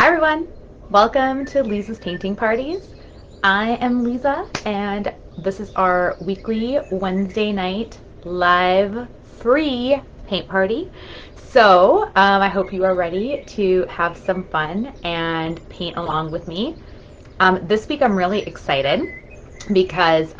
Hi everyone! Welcome to Liza's Painting Parties. I am Liza and this is our weekly Wednesday night live free paint party. So I hope you are ready to have some fun and paint along with me. This week I'm really excited because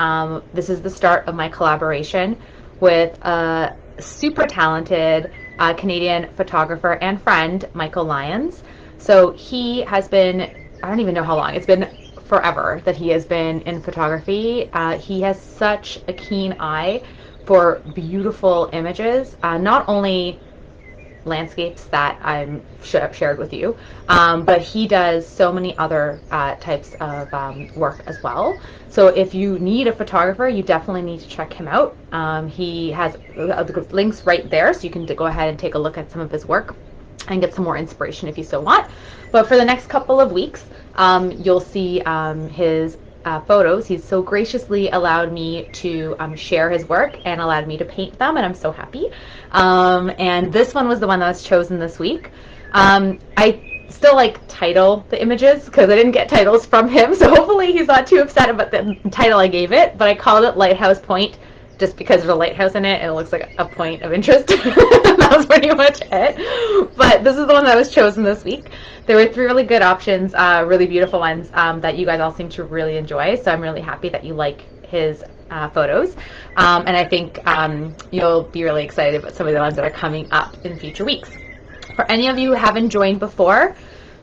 this is the start of my collaboration with a super talented Canadian photographer and friend, Michael Lyons. So he has been, I don't even know how long, it's been forever that he has been in photography. He has such a keen eye for beautiful images, not only landscapes that I'm shared with you, but he does so many other types of work as well. So if you need a photographer, you definitely need to check him out. He has the links right there, so you can go ahead and take a look at some of his work and get some more inspiration if you so want. But for the next couple of weeks, you'll see his photos. He's so graciously allowed me to share his work and allowed me to paint them, and I'm so happy. And this one was the one that was chosen this week. I still title the images because I didn't get titles from him, so hopefully he's not too upset about the title I gave it, but I called it Lighthouse Point just because there's a lighthouse in it and it looks like a point of interest. That was pretty much it. But this is the one that was chosen this week. There were 3 really good options, really beautiful ones that you guys all seem to really enjoy. So I'm really happy that you like his photos. And I think you'll be really excited about some of the ones that are coming up in future weeks. For any of you who haven't joined before,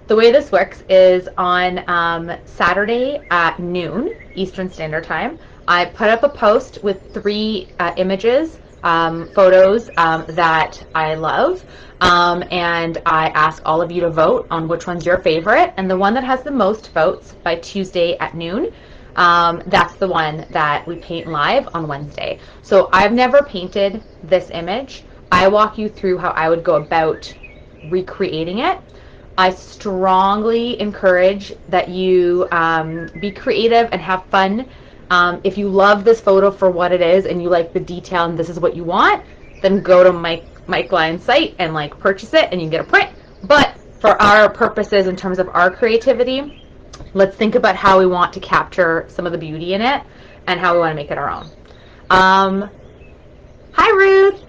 the way this works is on Saturday at noon Eastern Standard Time, I put up a post with 3 images, photos that I love, and I ask all of you to vote on which one's your favorite, and the one that has the most votes by Tuesday at noon, that's the one that we paint live on Wednesday. So I've never painted this image. I walk you through how I would go about recreating it. I strongly encourage that you be creative and have fun. If you love this photo for what it is and you like the detail and this is what you want, then go to Mike Lyons' site and purchase it and you can get a print. But for our purposes in terms of our creativity, let's think about how we want to capture some of the beauty in it and how we want to make it our own. Hi Ruth!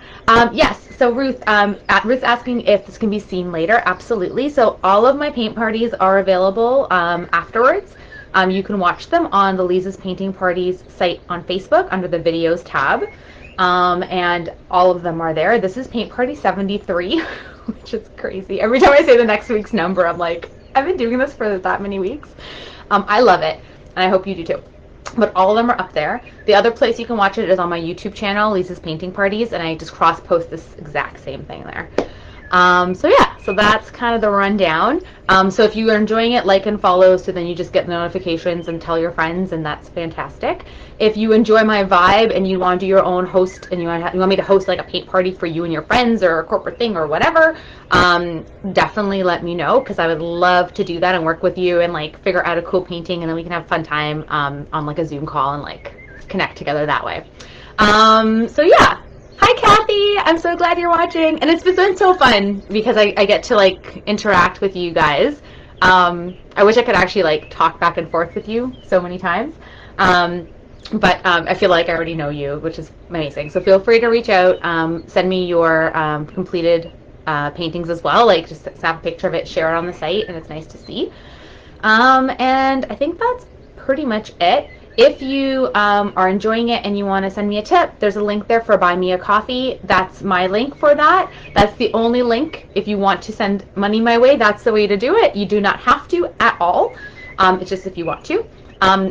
Yes, so Ruth's asking if this can be seen later. Absolutely. So all of my paint parties are available afterwards. You can watch them on the Liza's Painting Parties site on Facebook under the videos tab, and all of them are there. This is paint party 73, which is crazy. Every time I say the next week's number, I'm like, I've been doing this for that many weeks. I love it, and I hope you do too. But all of them are up there. The other place you can watch it is on my YouTube channel, Liza's Painting Parties, and I just cross-post this exact same thing there. So yeah, so that's kind of the rundown. So if you are enjoying it, like and follow, so then you just get the notifications and tell your friends, and that's fantastic. If you enjoy my vibe and you want to do your own host and you want me to host a paint party for you and your friends or a corporate thing or whatever, definitely let me know, because I would love to do that and work with you and figure out a cool painting, and then we can have a fun time on a Zoom call and connect together that way. So yeah. Hi Kathy, I'm so glad you're watching, and it's been so fun because I get to interact with you guys. I wish I could actually talk back and forth with you so many times, but I feel like I already know you, which is amazing. So feel free to reach out, send me your completed paintings as well, just snap a picture of it, share it on the site, and it's nice to see. And I think that's pretty much it. If you are enjoying it and you want to send me a tip, there's a link there for Buy Me a Coffee. That's my link for that. That's the only link. If you want to send money my way, that's the way to do it. You do not have to at all. It's just if you want to.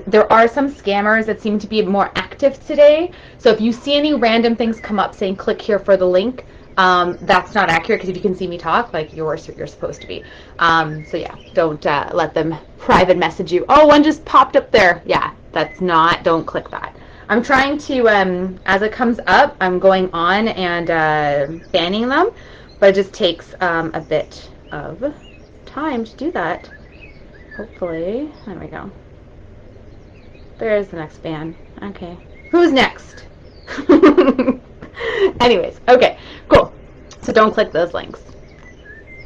There are some scammers that seem to be more active today. So if you see any random things come up saying click here for the link, that's not accurate, because if you can see me talk, you're supposed to be. So yeah, don't let them private message you. Oh, one just popped up there. Yeah, that's not, don't click that. I'm trying to, as it comes up, I'm going on and banning them, but it just takes a bit of time to do that. Hopefully, there we go. There's the next ban. Okay, who's next? Anyways, okay, cool. So don't click those links.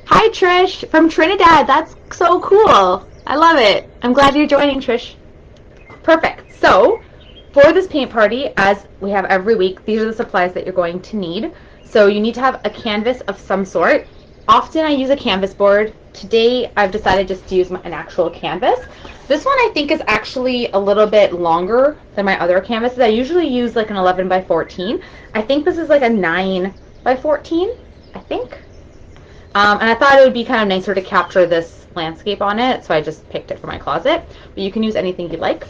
Hi Hi, Trish, from Trinidad. That's so cool. I love it. I'm glad you're joining, Trish. Perfect. So, for this paint party, as we have every week, these are the supplies that you're going to need. So you need to have a canvas of some sort. Often I use a canvas board. Today I've decided just to use an actual canvas. This one I think is actually a little bit longer than my other canvases. I usually use like an 11 by 14. I think this is like a 9 by 14, I think. And I thought it would be kind of nicer to capture this landscape on it, so I just picked it for my closet. But you can use anything you like.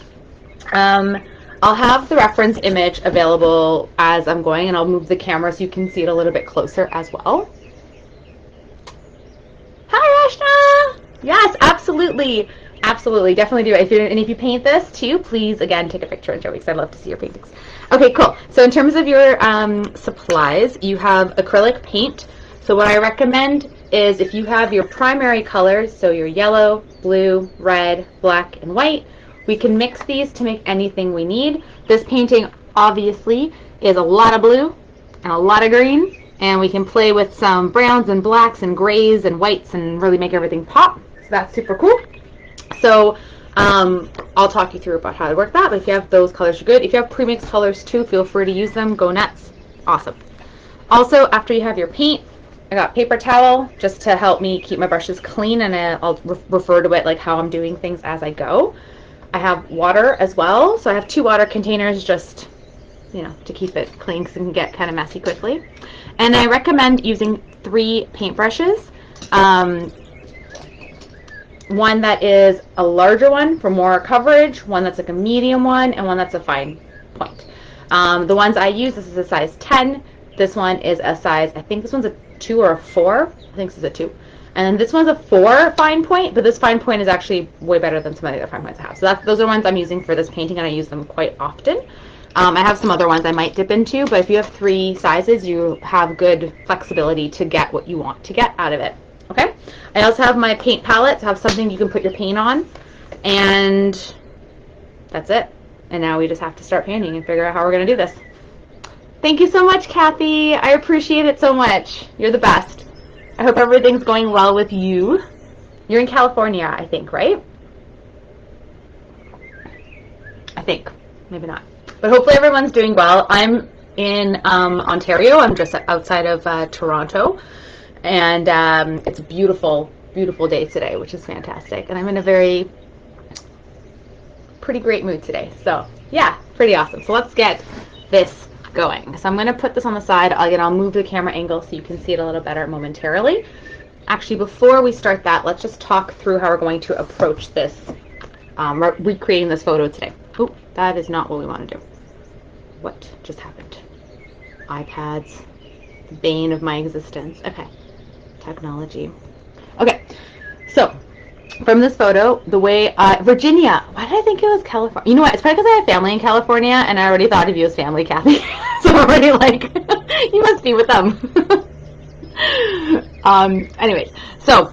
I'll have the reference image available as I'm going, and I'll move the camera so you can see it a little bit closer as well. Hi, Ashna! Yes, absolutely. Absolutely, definitely do it. And if you paint this too, please, again, take a picture and show me because I'd love to see your paintings. Okay, cool. So in terms of your supplies, you have acrylic paint. So what I recommend is if you have your primary colors, so your yellow, blue, red, black, and white, we can mix these to make anything we need. This painting obviously is a lot of blue and a lot of green, and we can play with some browns and blacks and grays and whites and really make everything pop. So that's super cool. So I'll talk you through about how to work that, but if you have those colors, you're good. If you have pre-mixed colors too, feel free to use them. Go nuts. Awesome. Also, after you have your paint, I got paper towel just to help me keep my brushes clean, and I'll refer to it like how I'm doing things as I go. I have water as well, so I have 2 water containers just, you know, to keep it clean because it can get kind of messy quickly. And I recommend using 3 paintbrushes. One that is a larger one for more coverage, one that's like a medium one, and one that's a fine point. The ones I use, this is a size 10. This one is a size, I think this one's a 2 or a 4. I think this is a 2. And then this one's a 4 fine point, but this fine point is actually way better than some of the other fine points I have. So those are ones I'm using for this painting, and I use them quite often. I have some other ones I might dip into, but if you have 3 sizes, you have good flexibility to get what you want to get out of it. Okay? I also have my paint palette to have something you can put your paint on, and that's it. And now we just have to start painting and figure out how we're going to do this. Thank you so much, Kathy. I appreciate it so much. You're the best. I hope everything's going well with you. You're in California, I think, right? I think. Maybe not. But hopefully everyone's doing well. I'm in Ontario. I'm just outside of Toronto. And it's a beautiful, beautiful day today, which is fantastic. And I'm in a pretty great mood today. So, yeah, pretty awesome. So let's get this going. So I'm going to put this on the side. I'll move the camera angle so you can see it a little better momentarily. Actually, before we start that, let's just talk through how we're going to approach this, recreating this photo today. Oh, that is not what we want to do. What just happened? iPads, the bane of my existence. Okay, technology. Okay, so from this photo, the way Virginia. Why did I think it was California? You know what? It's probably because I have family in California, and I already thought of you as family, Kathy. So I'm already like, you must be with them. Anyways, so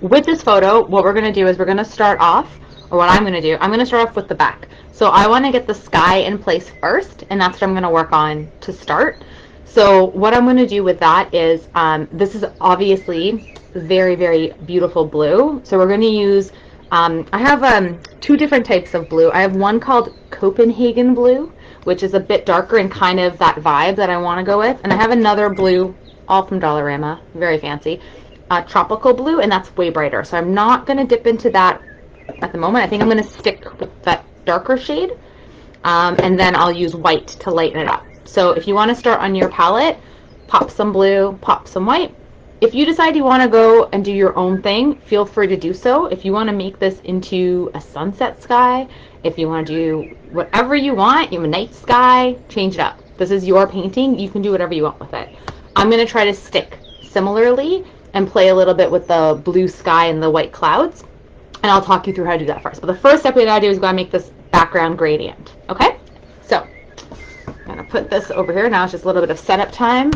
with this photo, what we're gonna do is we're gonna start off, or what I'm gonna do, I'm gonna start off with the back. So I want to get the sky in place first, and that's what I'm gonna work on to start. So what I'm gonna do with that is, this is obviously very, very beautiful blue. So we're going to use, I have 2 different types of blue. I have one called Copenhagen blue, which is a bit darker and kind of that vibe that I want to go with. And I have another blue, all from Dollarama, very fancy, tropical blue, and that's way brighter. So I'm not going to dip into that at the moment. I think I'm going to stick with that darker shade, and then I'll use white to lighten it up. So if you want to start on your palette, pop some blue, pop some white. If you decide you want to go and do your own thing, feel free to do so. If you want to make this into a sunset sky, if you want to do whatever you want, you have a night sky, change it up. This is your painting. You can do whatever you want with it. I'm going to try to stick similarly and play a little bit with the blue sky and the white clouds. And I'll talk you through how to do that first. But the first step we gotta do is gotta make this background gradient. Okay? So I'm gonna put this over here. Now it's just a little bit of setup time.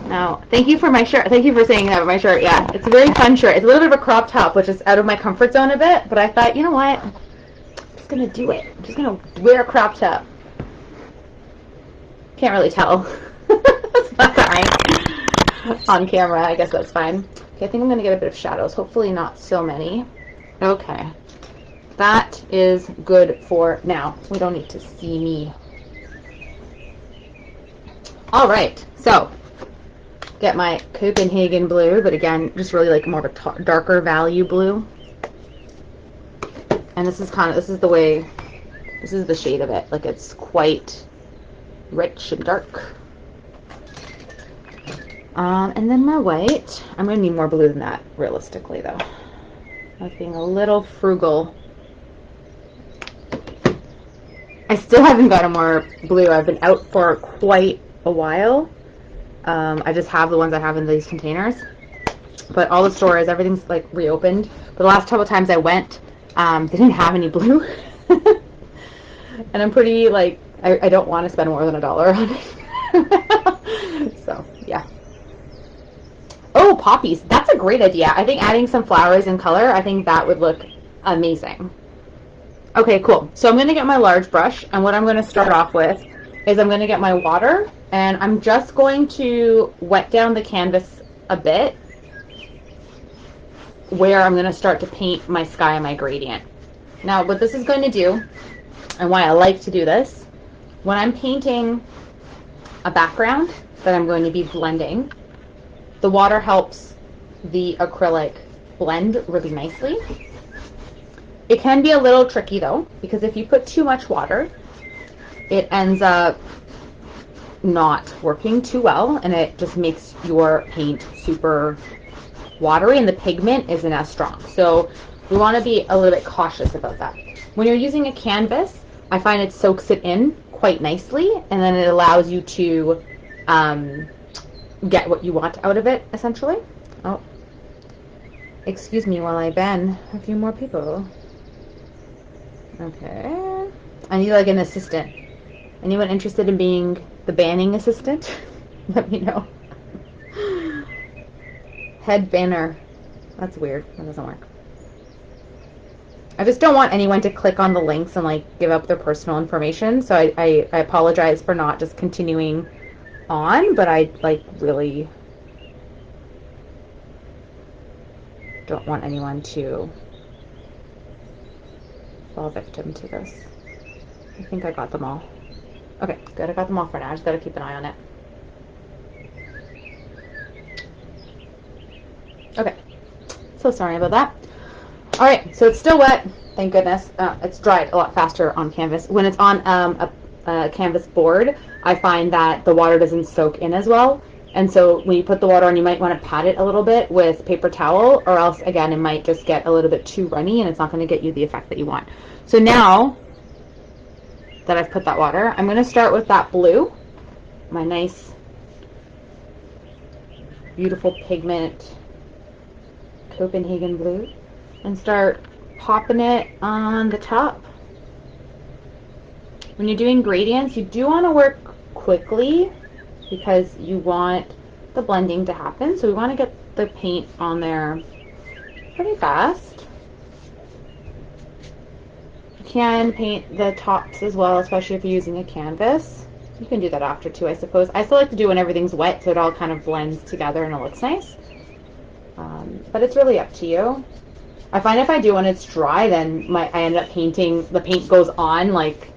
Now, thank you for my shirt. Thank you for saying that about my shirt. Yeah, it's a very fun shirt. It's a little bit of a crop top, which is out of my comfort zone a bit. But I thought, you know what? I'm just gonna do it. I'm just gonna wear a crop top. Can't really tell. That's not right. on camera. I guess that's fine. Okay, I think I'm going to get a bit of shadows. Hopefully not so many. Okay. That is good for now. We don't need to see me. All right, so get my Copenhagen blue, but again, just really like more of a darker value blue. And this is the shade of it. Like it's quite rich and dark. And then my white. I'm going to need more blue than that, realistically, though. I was being a little frugal. I still haven't gotten more blue. I've been out for quite a while. I just have the ones I have in these containers. But all the stores, everything's like reopened. But the last couple times I went, they didn't have any blue. And I'm pretty like, I don't want to spend more than $1 on it. So, yeah. Oh, poppies. That's a great idea. I think adding some flowers and color, I think that would look amazing. Okay, cool. So I'm going to get my large brush, and what I'm going to start off with is I'm going to get my water, and I'm just going to wet down the canvas a bit where I'm going to start to paint my sky and my gradient. Now, what this is going to do, and why I like to do this, when I'm painting a background that I'm going to be blending, the water helps the acrylic blend really nicely. It can be a little tricky though, because if you put too much water, it ends up not working too well, and it just makes your paint super watery, and the pigment isn't as strong. So we want to be a little bit cautious about that. When you're using a canvas, I find it soaks it in quite nicely, and then it allows you to get what you want out of it, essentially. Oh, excuse me while I ban a few more people. Okay. I need like an assistant. Anyone interested in being the banning assistant? Let me know. Head banner. That's weird. That doesn't work. I just don't want anyone to click on the links and like give up their personal information. So I apologize for not just continuing on, but I like really don't want anyone to fall victim to this. I think I got them all. Okay, good. I got them all for now. I just gotta keep an eye on it. Okay. So sorry about that. All right, so it's still wet. Thank goodness. It's dried a lot faster on canvas. When it's on a canvas board, I find that the water doesn't soak in as well. And so when you put the water on, you might want to pat it a little bit with paper towel, or else, again, it might just get a little bit too runny, and it's not going to get you the effect that you want. So now that I've put that water, I'm going to start with that blue, my nice, beautiful pigment Copenhagen blue, and start popping it on the top. When you're doing gradients, you do want to work quickly because you want the blending to happen. So we want to get the paint on there pretty fast. You can paint the tops as well, especially if you're using a canvas. You can do that after too, I suppose. I still like to do when everything's wet so it all kind of blends together and it looks nice. But it's really up to you. I find if I do when it's dry, then I end up painting, the paint goes on like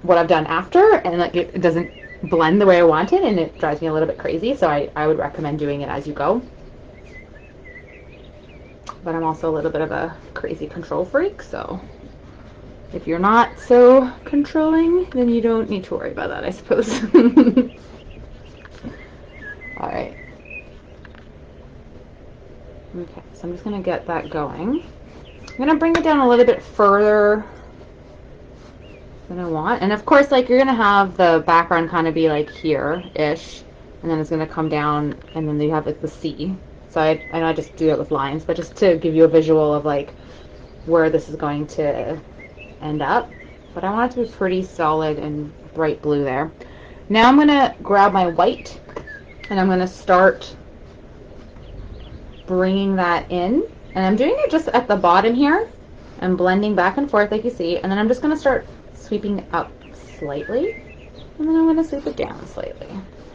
what I've done after, and like it doesn't blend the way I want it, and it drives me a little bit crazy. So I would recommend doing it as you go. But I'm also a little bit of a crazy control freak, so if you're not so controlling, then you don't need to worry about that, I suppose. All right. Okay, so I'm just going to get that going. I'm going to bring it down a little bit further than I want. And of course, like, you're going to have the background kind of be like here-ish, and then it's going to come down, and then you have like the sea. So I know I just do it with lines, but just to give you a visual of like where this is going to end up. But I want it to be pretty solid and bright blue there. Now I'm going to grab my white, and I'm going to start bringing that in, and I'm doing it just at the bottom here. I'm blending back and forth like you see, and then I'm just going to start sweeping up slightly, and then I'm going to sweep it down slightly.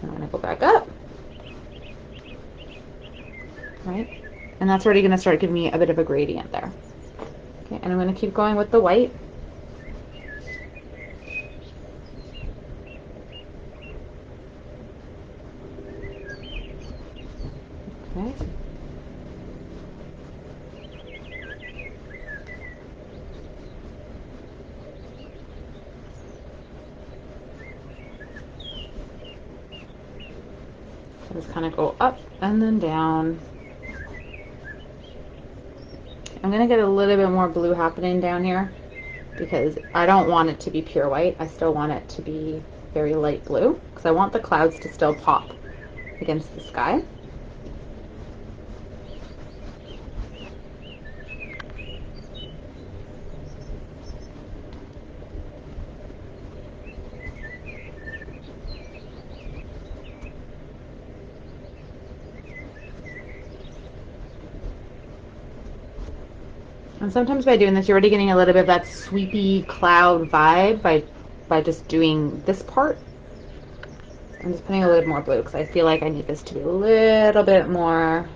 I'm going to go back up, right? And that's already going to start giving me a bit of a gradient there. Okay, and I'm going to keep going with the white. Okay. So just kind of go up and then down. I'm going to get a little bit more blue happening down here because I don't want it to be pure white. I still want it to be very light blue because I want the clouds to still pop against the sky. And sometimes by doing this, you're already getting a little bit of that sweepy cloud vibe by just doing this part. I'm just putting a little more blue because I feel like I need this to be a little bit more,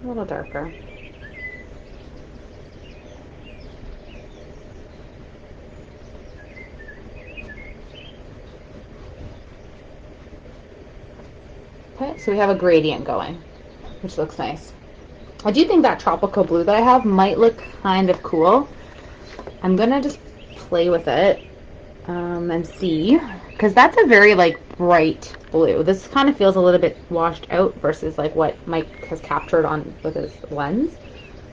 a little darker. Okay, so we have a gradient going, which looks nice. I do think that tropical blue that I have might look kind of cool. I'm gonna just play with it and see, because that's a very like bright blue. This kind of feels a little bit washed out versus like what Mike has captured on with his lens.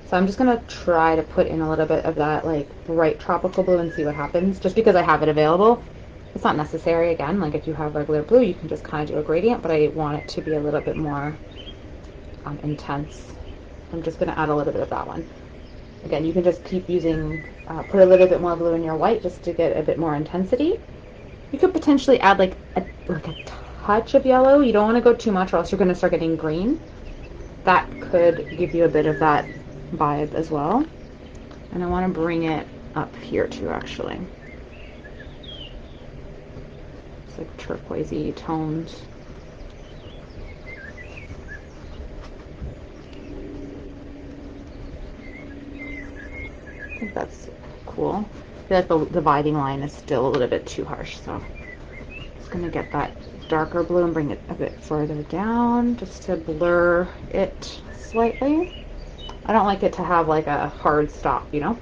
So I'm just gonna try to put in a little bit of that like bright tropical blue and see what happens, just because I have it available. It's not necessary, again, like if you have regular blue, you can just kind of do a gradient, but I want it to be a little bit more intense. I'm just going to add a little bit of that one. Again, you can just keep using, put a little bit more blue in your white just to get a bit more intensity. You could potentially add like a touch of yellow. You don't want to go too much or else you're going to start getting green. That could give you a bit of that vibe as well. And I want to bring it up here too, actually. It's like turquoisey tones. I think that's cool. I feel like the dividing line is still a little bit too harsh, so I'm just going to get that darker blue and bring it a bit further down just to blur it slightly. I don't like it to have like a hard stop, you know?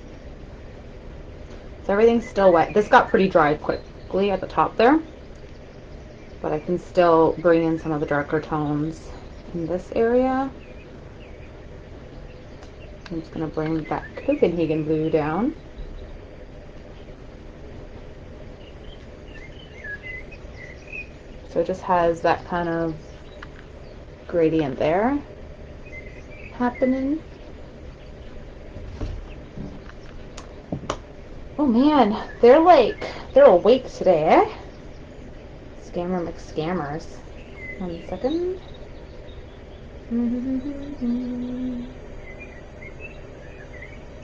So everything's still wet. This got pretty dry quickly at the top there, but I can still bring in some of the darker tones in this area. I'm just going to bring that Copenhagen blue down. So it just has that kind of gradient there happening. Oh man, they're awake today, eh? Scammer McScammers. 1 second.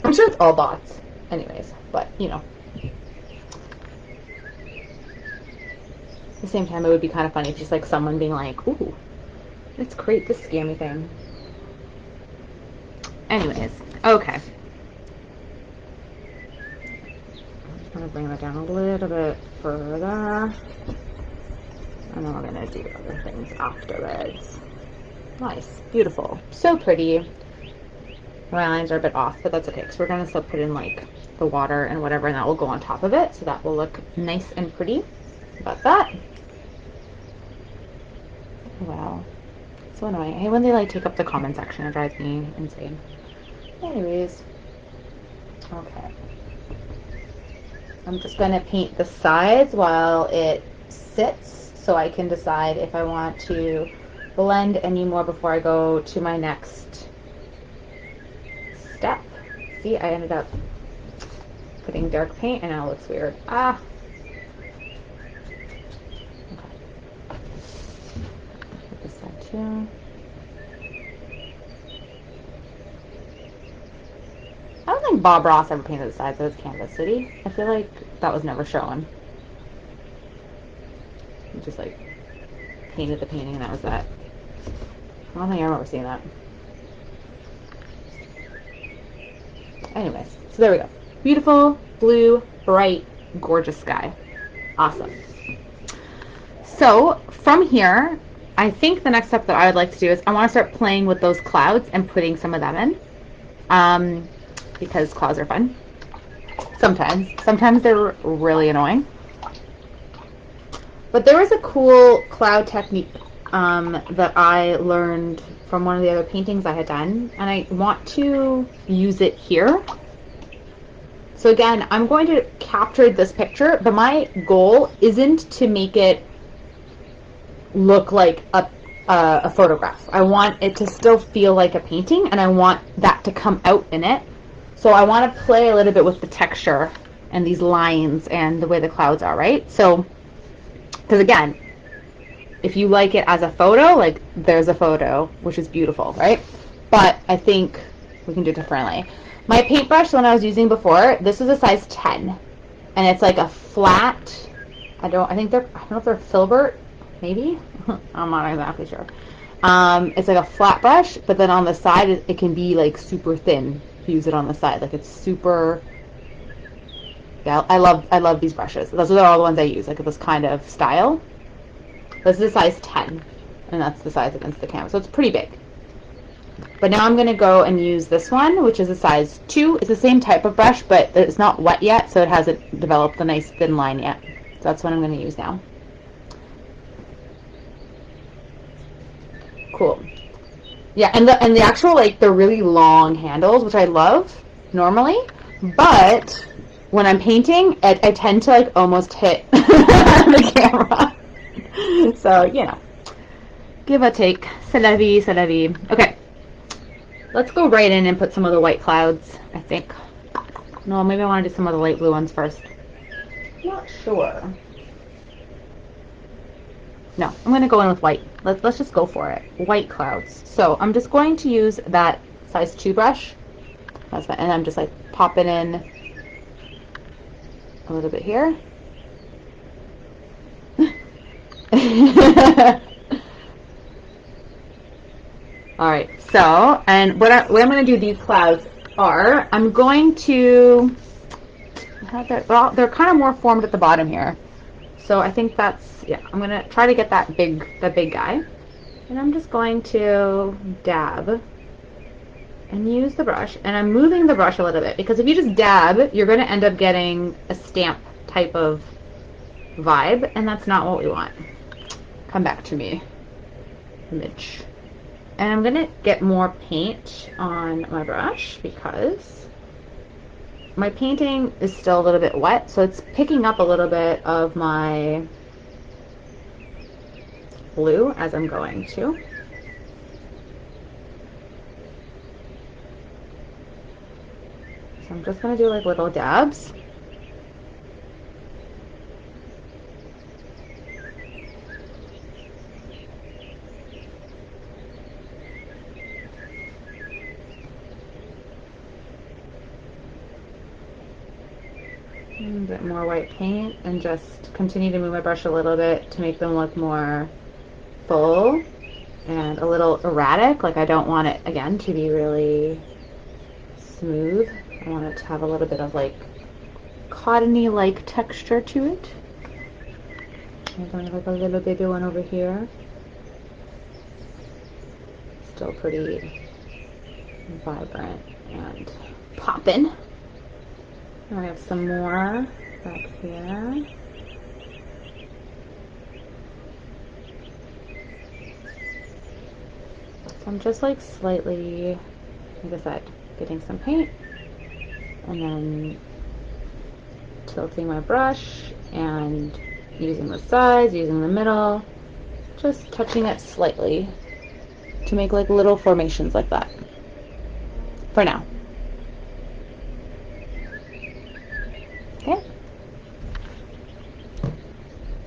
I'm sure it's all bots, anyways, but you know. At the same time, it would be kind of funny if just like someone being like, ooh, let's create this scammy thing. Anyways, okay. I'm gonna bring that down a little bit further. And then we're gonna do other things afterwards. Nice, beautiful, so pretty. My lines are a bit off, but that's okay because we're gonna still put in like the water and whatever, and that will go on top of it, so that will look nice and pretty. About that. Wow, so annoying. I hate when they like take up the comment section. It drives me insane. Anyways, okay. I'm just gonna paint the sides while it sits, so I can decide if I want to blend any more before I go to my next step. See, I ended up putting dark paint and now it looks weird. Ah. Okay. Put this side too. I don't think Bob Ross ever painted the sides of his canvas, did he? I feel like that was never shown. He just like painted the painting and that was that. I don't think I remember seeing that. Anyways, so there we go. Beautiful, blue, bright, gorgeous sky. Awesome. So from here, I think the next step that I would like to do is I want to start playing with those clouds and putting some of them in, because clouds are fun. Sometimes they're really annoying. But there was a cool cloud technique that I learned from one of the other paintings I had done, and I want to use it here. So again, I'm going to capture this picture, but my goal isn't to make it look like a photograph. I want it to still feel like a painting, and I want that to come out in it. So I want to play a little bit with the texture and these lines and the way the clouds are, right? So, because again, if you like it as a photo, like there's a photo, which is beautiful, right? But I think we can do it differently. My paintbrush, the one I was using before, this is a size 10, and it's like a flat. I don't know if they're filbert, maybe. I'm not exactly sure. It's like a flat brush, but then on the side it can be like super thin. If you use it on the side, like it's super. Yeah, I love these brushes. Those are all the ones I use, like this kind of style. This is a size 10, and that's the size against the canvas, so it's pretty big. But now I'm going to go and use this one, which is a size 2. It's the same type of brush, but it's not wet yet, so it hasn't developed a nice thin line yet. So that's what I'm going to use now. Cool. Yeah, and the actual, like, the really long handles, which I love normally, but when I'm painting, I tend to, like, almost hit the camera. So, you know, give or take. C'est la vie, c'est la vie. Okay. Let's go right in and put some of the white clouds, I think. No, maybe I want to do some of the light blue ones first. Not sure. No, I'm going to go in with white. Let's just go for it. White clouds. So I'm just going to use that size 2 brush. And I'm just like popping in a little bit here. Alright, so, and what I'm going to do these clouds are, I'm going to, they're kind of more formed at the bottom here. So I think that's, yeah, I'm going to try to get that big guy. And I'm just going to dab and use the brush. And I'm moving the brush a little bit, because if you just dab, you're going to end up getting a stamp type of vibe, and that's not what we want. Come back to me, Mitch. And I'm going to get more paint on my brush because my painting is still a little bit wet, so it's picking up a little bit of my blue as I'm going to. So I'm just going to do like little dabs. A bit more white paint, and just continue to move my brush a little bit to make them look more full and a little erratic. Like, I don't want it, again, to be really smooth. I want it to have a little bit of like cottony-like texture to it. I'm going to like a little baby one over here. Still pretty vibrant and poppin'. And we have some more back here. So I'm just like slightly, like I said, getting some paint and then tilting my brush and using the sides, using the middle, just touching it slightly to make like little formations like that for now. Okay.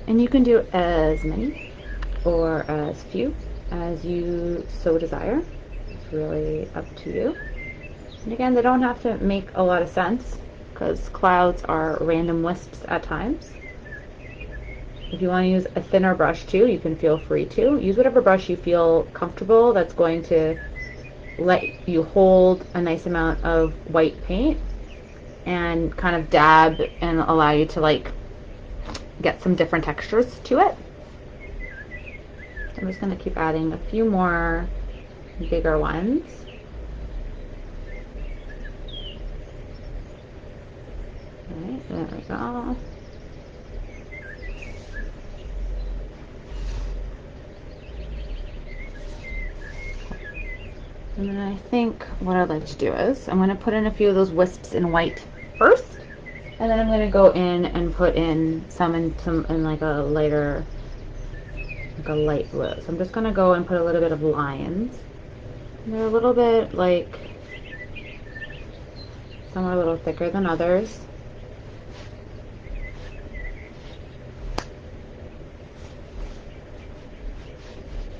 And you can do as many or as few as you so desire. It's really up to you. And again, they don't have to make a lot of sense because clouds are random wisps at times. If you want to use a thinner brush too, you can feel free to. Use whatever brush you feel comfortable that's going to let you hold a nice amount of white paint and kind of dab and allow you to like get some different textures to it. I'm just going to keep adding a few more bigger ones. Alright, there we go. And then I think what I'd like to do is I'm going to put in a few of those wisps in white first, and then I'm going to go in and put in some in like a lighter, like a light blue. So I'm just going to go and put a little bit of Lyons. And they're a little bit like, some are a little thicker than others.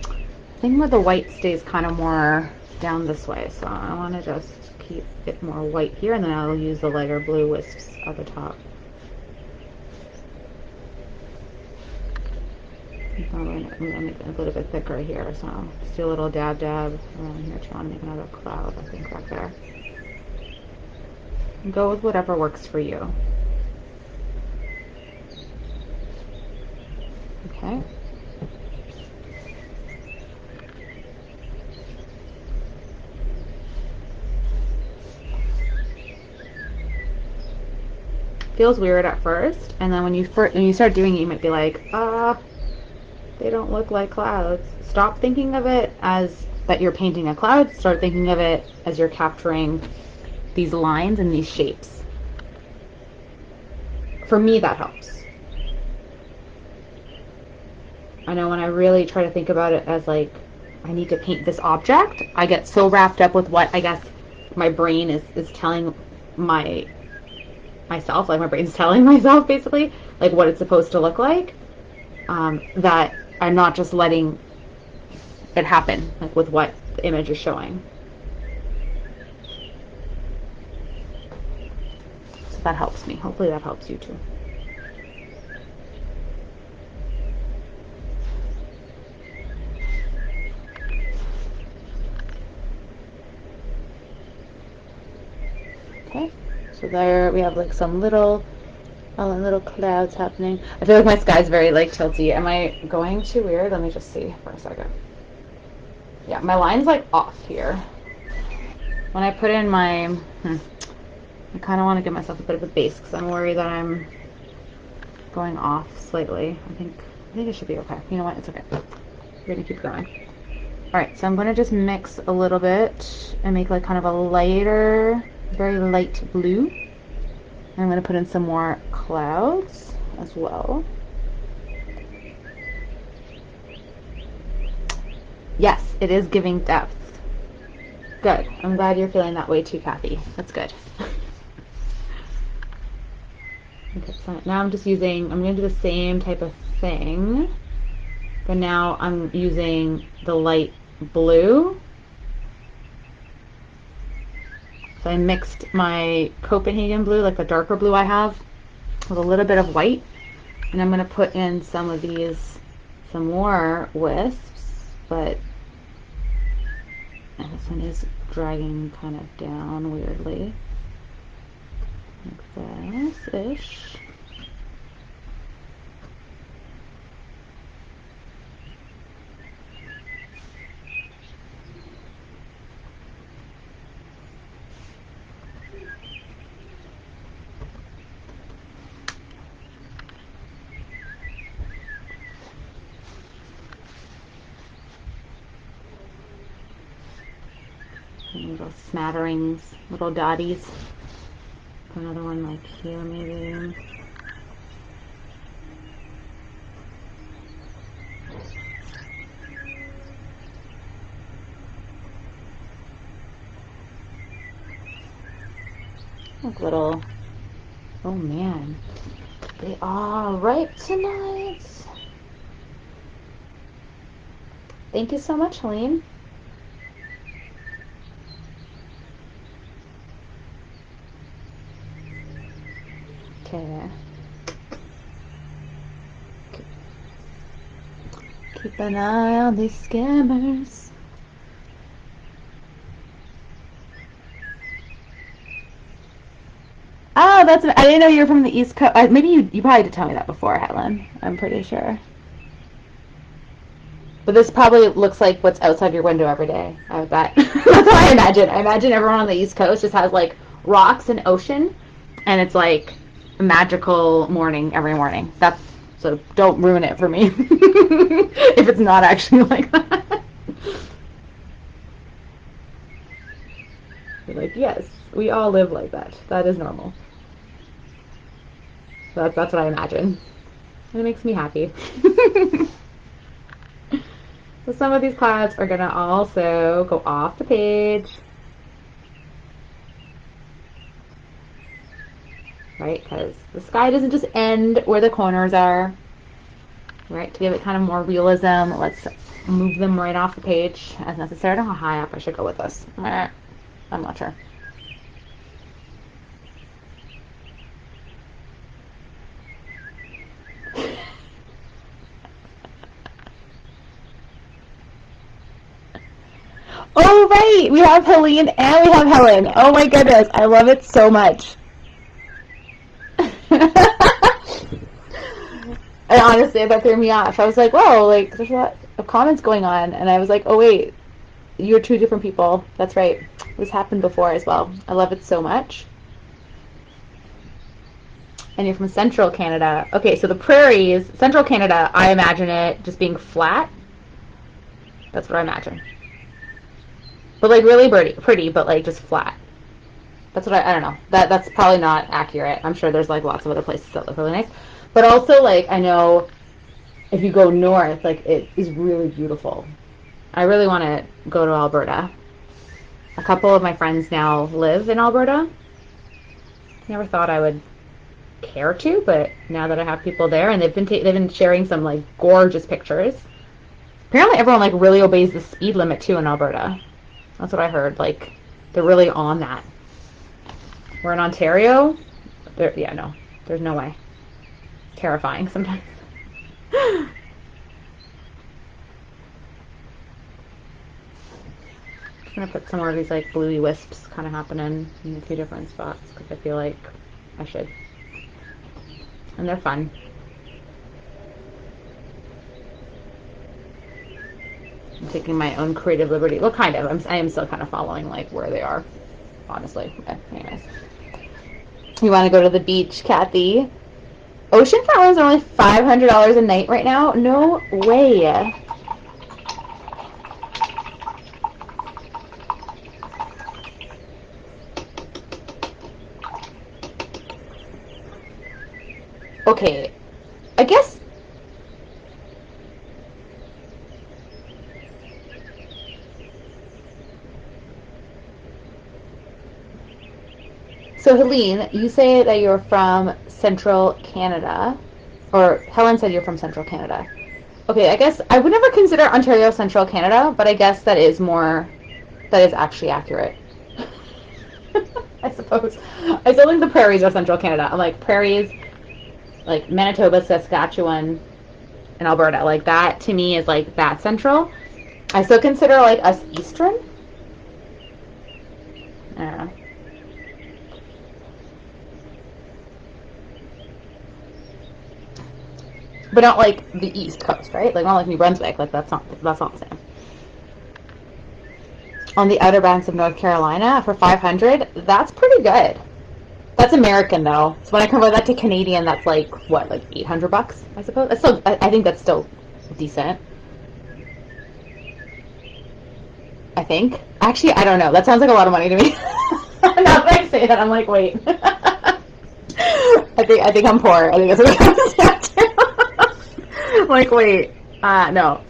I think where the white stays kind of more down this way, so I want to just keep it more white here, and then I'll use the lighter blue wisps at the top. I'm going to make it a little bit thicker here, so I'll just do a little dab around here too. I want to make another cloud, I think, back there. And go with whatever works for you. Okay. Feels weird at first, and then when you start doing it, you might be like, they don't look like clouds. Stop thinking of it as that you're painting a cloud. Start thinking of it as you're capturing these lines and these shapes. For me, that helps. I know when I really try to think about it as like, I need to paint this object, I get so wrapped up with what I guess my brain is telling myself, like my brain's telling myself basically, like what it's supposed to look like, that I'm not just letting it happen, like with what the image is showing. So that helps me. Hopefully that helps you too. Okay, so there we have like some little clouds happening. I feel like my sky's very like tilty. Am I going too weird? Let me just see for a second. Yeah, my line's like off here. When I put in my, I kind of want to give myself a bit of a base because I'm worried that I'm going off slightly. I think it should be okay. You know what? It's okay. We're gonna keep going. All right, so I'm gonna just mix a little bit and make like kind of a lighter, very light blue. And I'm gonna put in some more clouds as well. Yes, it is giving depth. Good. I'm glad you're feeling that way too, Kathy. That's good. Okay, so now I'm going to do the same type of thing, but now I'm using the light blue. So I mixed my Copenhagen blue, like the darker blue I have, with a little bit of white, and I'm going to put in some of these, some more wisps, but and this one is dragging kind of down weirdly, like this-ish. Little smatterings, little dotties. Another one like here maybe. Like little, oh man, they are ripe tonight. Thank you so much, Helene. Okay. Keep an eye on these scammers. Oh, that's. I didn't know you were from the East Coast. Maybe you probably did tell me that before, Helen. I'm pretty sure. But this probably looks like what's outside your window every day. I bet. That's what I imagine. I imagine everyone on the East Coast just has like rocks and ocean, and it's like a magical morning every morning. That's so. Don't ruin it for me if it's not actually like that. You're like, yes, we all live like that. That is normal. So that's what I imagine, and it makes me happy. So some of these clouds are going to also go off the page, right? Because the sky doesn't just end where the corners are, right? To give it kind of more realism, let's move them right off the page as necessary. I don't know how high up I should go with this. I'm not sure. Oh, right! We have Helene and we have Helen. Oh my goodness, I love it so much. And honestly, that threw me off. I was like, whoa, like, there's a lot of comments going on. And I was like, oh, wait, you're two different people. That's right. This happened before as well. I love it so much. And you're from Central Canada. Okay, so the prairies, Central Canada, I imagine it just being flat. That's what I imagine. But like really pretty, but like just flat. That's what I don't know. That's probably not accurate. I'm sure there's like lots of other places that look really nice. But also like I know if you go north, like it is really beautiful. I really want to go to Alberta. A couple of my friends now live in Alberta. Never thought I would care to, but now that I have people there and they've been sharing some like gorgeous pictures. Apparently everyone like really obeys the speed limit too in Alberta. That's what I heard. Like they're really on that. We're in Ontario. Yeah, no, there's no way. Terrifying sometimes. I'm gonna put some more of these like bluey wisps kind of happening in a few different spots because I feel like I should. And they're fun. I'm taking my own creative liberty. Well, kind of. I am still kind of following like where they are, honestly. Okay, anyways. You want to go to the beach, Kathy? Oceanfront rooms are only $500 a night right now? No way. Okay, I guess. So Helene, you say that you're from Central Canada, or Helen said you're from Central Canada. Okay, I guess I would never consider Ontario Central Canada, but I guess that is actually accurate. I suppose. I still think the prairies are Central Canada. I'm like prairies, like Manitoba, Saskatchewan, and Alberta. Like that to me is like that central. I still consider like us Eastern. I don't know. But not like the East Coast, right? Like not like New Brunswick. Like that's not the same. On the Outer Banks of North Carolina for 500, that's pretty good. That's American though. So when I convert that to Canadian, that's like what, like $800, I suppose. That's still, I think that's still decent. I think. Actually, I don't know. That sounds like a lot of money to me. Now that I say that, I'm like, wait. I think I'm poor. I think that's what it comes down to. Like, wait. No.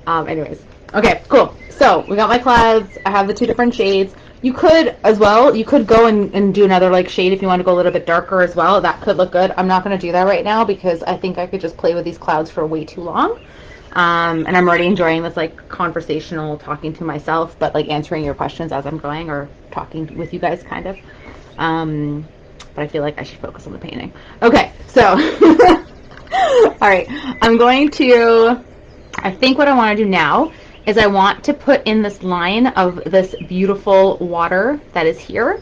Anyways. Okay, cool. So we got my clouds. I have the two different shades. You could as well. You could go and do another like shade if you want to go a little bit darker as well. That could look good. I'm not going to do that right now because I think I could just play with these clouds for way too long. And I'm already enjoying this like conversational talking to myself, but like answering your questions as I'm going or talking with you guys kind of. But I feel like I should focus on the painting. Okay, so all right, I'm going to I think what I want to do now is I want to put in this line of this beautiful water that is here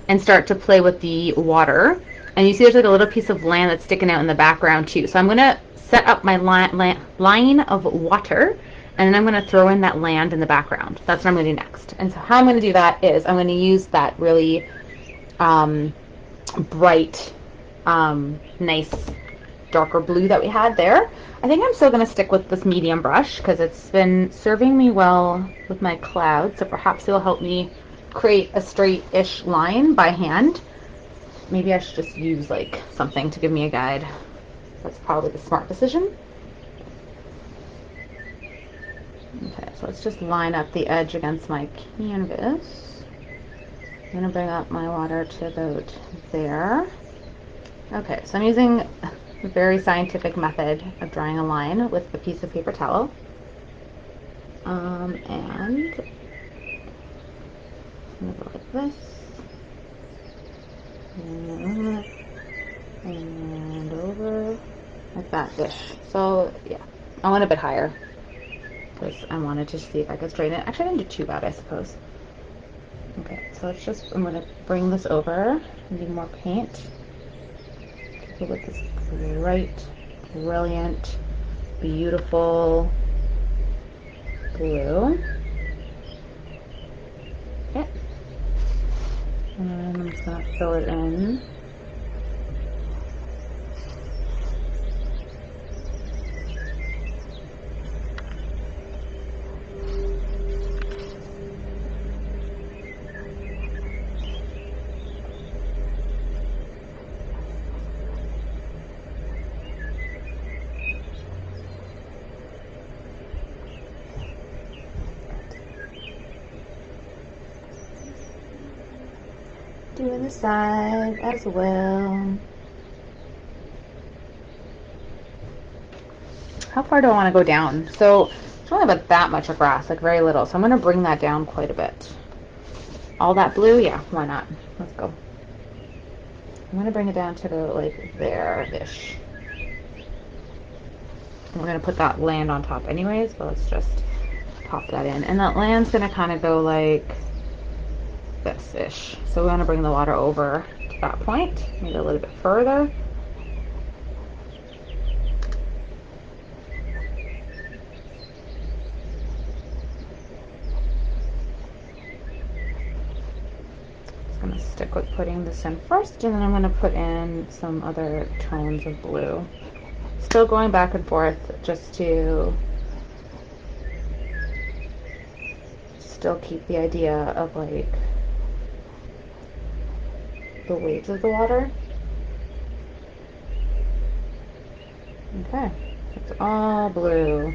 and start to play with the water. And you see there's like a little piece of land that's sticking out in the background too. So I'm going to set up my line of water, and then I'm going to throw in that land in the background. That's what I'm going to do next. And so how I'm going to do that is I'm going to use that really bright, nice darker blue that we had there. I think I'm still going to stick with this medium brush because it's been serving me well with my clouds, so perhaps it'll help me create a straight-ish line by hand. Maybe I should just use like something to give me a guide. That's probably the smart decision. Okay, so let's just line up the edge against my canvas. I'm going to bring up my water to about there. Okay, so I'm using a very scientific method of drawing a line with a piece of paper towel. And I'm going to go like this. And over like that-ish. So yeah, I went a bit higher because I wanted to see if I could straighten it. Actually, I didn't do too bad, I suppose. Okay, so let's just, I'm going to bring this over and do more paint. With this bright, brilliant, beautiful blue. Okay. And I'm just going to fill it in. Doing the side as well. How far do I want to go down? So it's only about that much of grass, like very little. So I'm going to bring that down quite a bit. All that blue? Yeah, why not? Let's go. I'm going to bring it down to like there-ish. We're going to put that land on top anyways, but let's just pop that in. And that land's going to kind of go like this-ish. So we want to bring the water over to that point, maybe a little bit further. Just going to stick with putting this in first, and then I'm going to put in some other tones of blue. Still going back and forth just to still keep the idea of like the waves of the water. Okay, it's all blue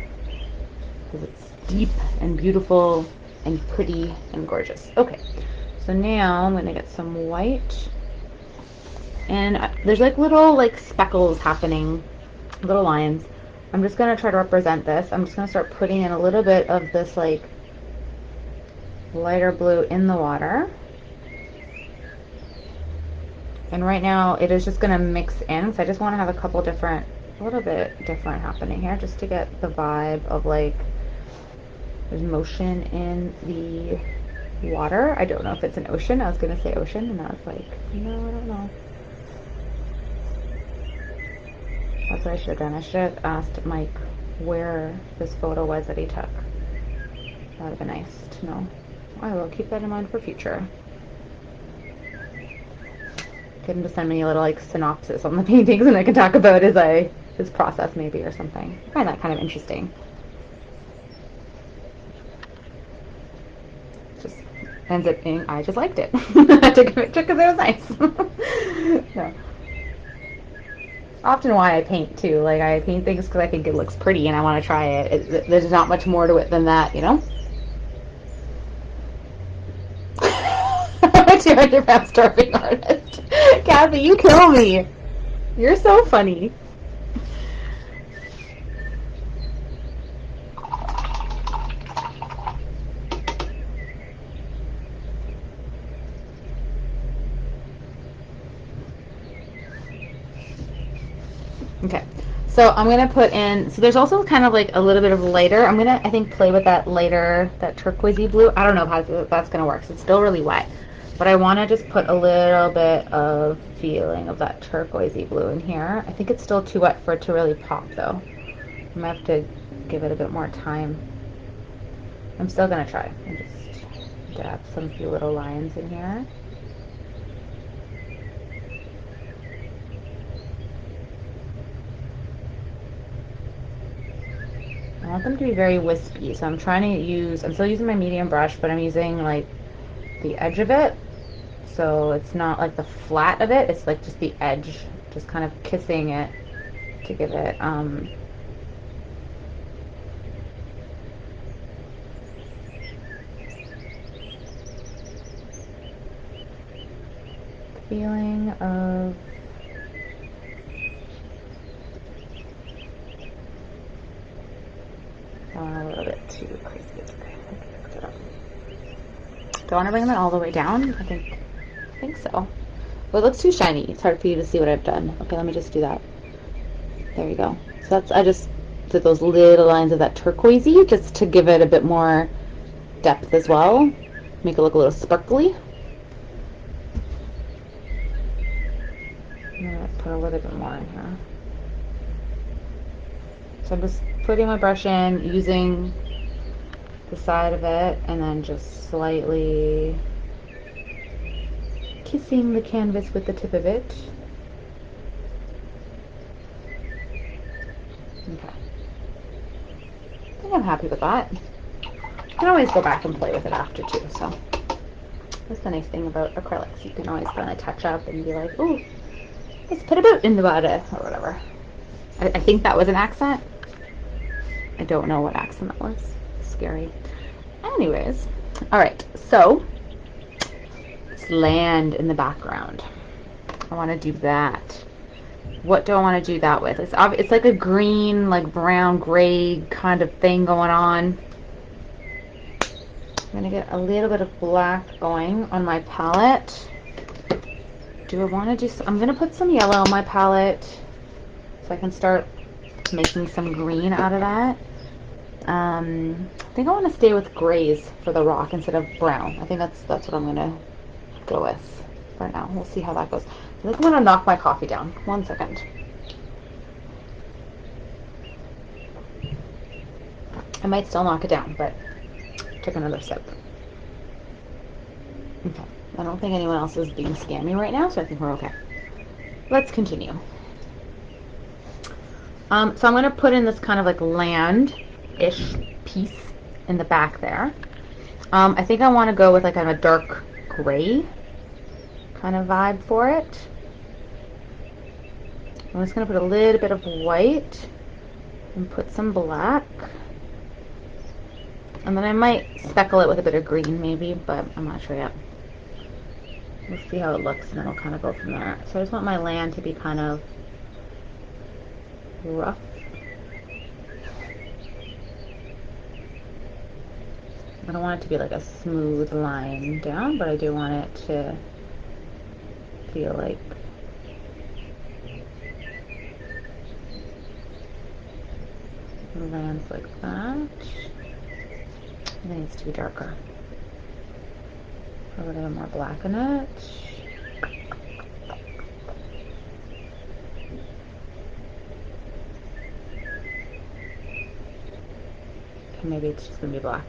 because it's deep and beautiful and pretty and gorgeous. Okay, so now I'm gonna get some white, and there's like little like speckles happening, little lines. I'm just gonna try to represent this. I'm just gonna start putting in a little bit of this like lighter blue in the water. And right now it is just going to mix in, so I just want to have a little bit different happening here, just to get the vibe of like there's motion in the water. I don't know if it's an ocean. I was going to say ocean, and I was like, no, I don't know. That's what I should have done. I should have asked Mike where this photo was that he took. That would have been nice to know. I will keep that in mind for future. Get him to send me a little like synopsis on the paintings, and I can talk about his process maybe or something. I find that kind of interesting. Just ends up being I just liked it. I took a picture because it was nice. So. Often why I paint too. Like I paint things because I think it looks pretty and I want to try it. There's not much more to it than that, you know. 200-pound starving artist. Kathy, you kill me. You're so funny. Okay, So I'm gonna put in, so there's also kind of like a little bit of lighter. I'm gonna, I think, play with that lighter, that turquoisey blue. I don't know how that's gonna work. So it's still really wet, but I want to just put a little bit of feeling of that turquoisey blue in here. I think it's still too wet for it to really pop though. I'm gonna have to give it a bit more time. I'm still gonna try and just dab some few little lines in here. I want them to be very wispy, so I'm trying to use, I'm still using my medium brush, but I'm using like the edge of it, so it's not like the flat of it, it's like just the edge, just kind of kissing it to give it feeling of a little bit too crazy. It's okay. I picked it up. Do I want to bring them all the way down? I think so. Well, it looks too shiny. It's hard for you to see what I've done. Okay, let me just do that. There you go. So that's, I just did those little lines of that turquoisey just to give it a bit more depth as well. Make it look a little sparkly. I'm gonna put a little bit more in here. So I'm just putting my brush in, using the side of it, and then just slightly kissing the canvas with the tip of it. Okay. I think I'm happy with that. You can always go back and play with it after too, so that's the nice thing about acrylics. You can always kind of touch up and be like, ooh, let's put a boat in the water, or whatever. I think that was an accent. I don't know what accent that was. Scary. Anyways, all right, so it's land in the background. I want to do that. What do I want to do that with? It's like a green, like brown, gray kind of thing going on. I'm going to get a little bit of black going on my palette. Do I want to do, I'm going to put some yellow on my palette so I can start making some green out of that. I think I want to stay with grays for the rock instead of brown. I think that's what I'm going to go with for now. We'll see how that goes. I think I'm going to knock my coffee down. 1 second. I might still knock it down, but take another sip. Okay. I don't think anyone else is being scammy right now, so I think we're okay. Let's continue. So I'm going to put in this kind of like land-ish piece in the back there. I think I want to go with like kind of a dark gray kind of vibe for it. I'm just going to put a little bit of white and put some black. And then I might speckle it with a bit of green maybe, but I'm not sure yet. We'll see how it looks and then we'll kind of go from there. So I just want my land to be kind of rough. I don't want it to be like a smooth line down, but I do want it to feel like lands like that. It needs to be darker. A little more black in it. Okay, maybe it's just gonna be black.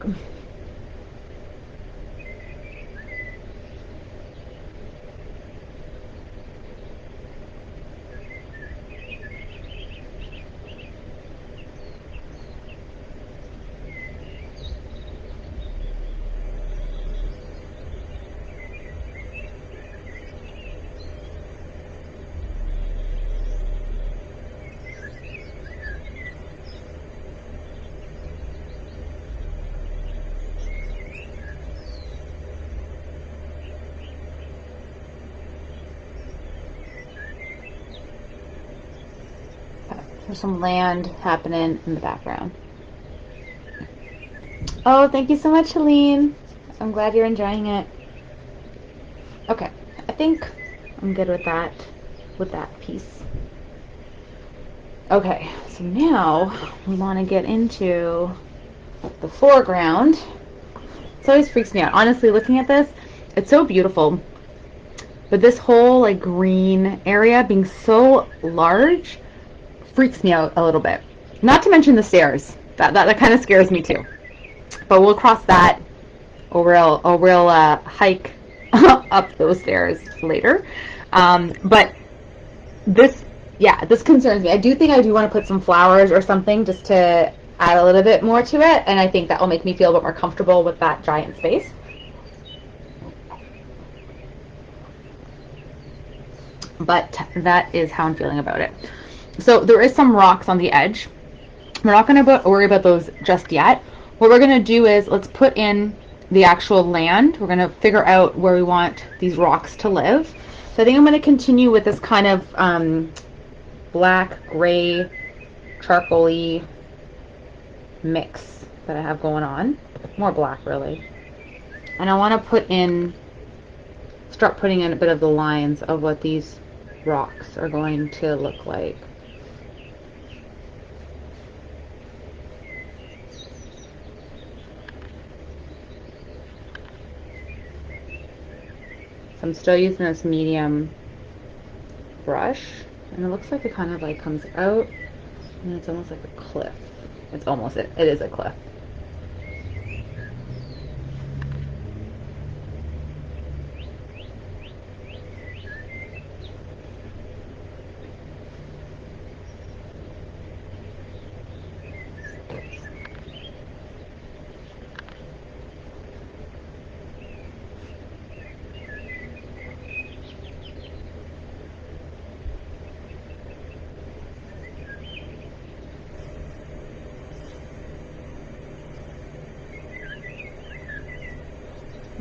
There's some land happening in the background. Oh, thank you so much, Helene. I'm glad you're enjoying it. Okay, I think I'm good with that piece. Okay, so now we want to get into the foreground. It always freaks me out. Honestly, looking at this, it's so beautiful. But this whole like green area being so large freaks me out a little bit. Not to mention the stairs. That kind of scares me too. But we'll cross that a real hike up those stairs later. But this, yeah, this concerns me. I do think I do want to put some flowers or something just to add a little bit more to it, and I think that will make me feel a bit more comfortable with that giant space. But that is how I'm feeling about it. So there is some rocks on the edge. We're not going to worry about those just yet. What we're going to do is let's put in the actual land. We're going to figure out where we want these rocks to live. So I think I'm going to continue with this kind of black, gray, charcoaly mix that I have going on. More black, really. And I want to start putting in a bit of the lines of what these rocks are going to look like. So I'm still using this medium brush, and it looks like it kind of like comes out, and it's almost like a cliff. It is a cliff.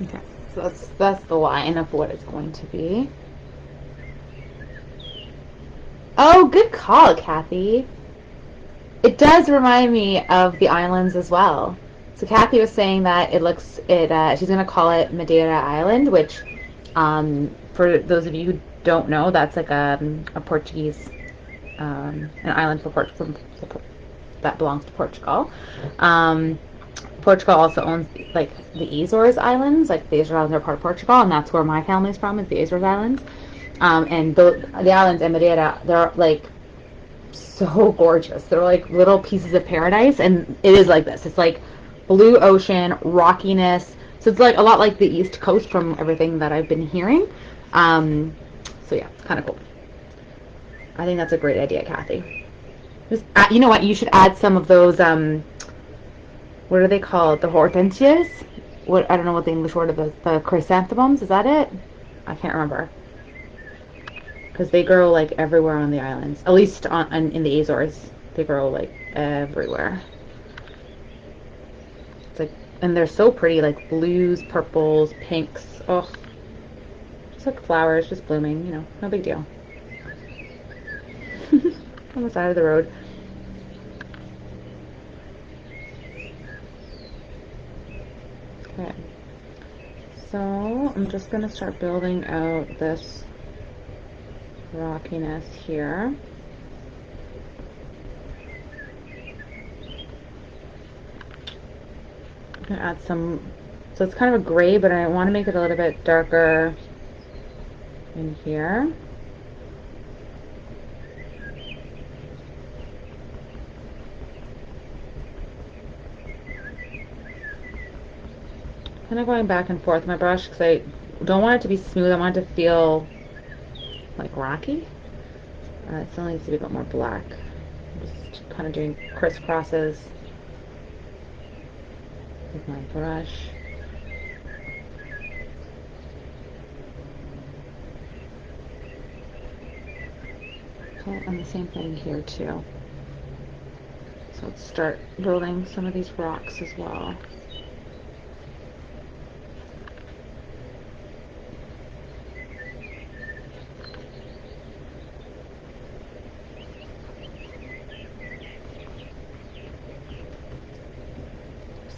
Okay, so that's the line of what it's going to be. Oh, good call, Kathy. It does remind me of the islands as well. So Kathy was saying that she's going to call it Madeira Island, which, for those of you who don't know, that's like a Portuguese, an island that belongs to Portugal. Um, Portugal also owns like the Azores Islands, like the Azores Islands are part of Portugal, and that's where my family's from, is the Azores Islands. And the islands in Madeira, they're like so gorgeous. They're like little pieces of paradise, and it is like this. It's like blue ocean, rockiness. So it's like a lot like the East Coast from everything that I've been hearing. So yeah, it's kind of cool. I think that's a great idea, Kathy. You know what? You should add some of those. What are they called? The hortensias? What, I don't know what the English word of the chrysanthemums. Is that it? I can't remember. Because they grow like everywhere on the islands. At least in the Azores, they grow like everywhere. It's like, and they're so pretty, like blues, purples, pinks. Oh, just like flowers, just blooming. You know, no big deal. On the side of the road. Okay. So I'm just gonna start building out this rockiness here. I'm gonna add some, so it's kind of a gray, but I want to make it a little bit darker in here. Kind of going back and forth with my brush because I don't want it to be smooth. I want it to feel like rocky. It still needs to be a bit more black. I'm just kind of doing crisscrosses with my brush. Okay, and the same thing here too. So let's start building some of these rocks as well.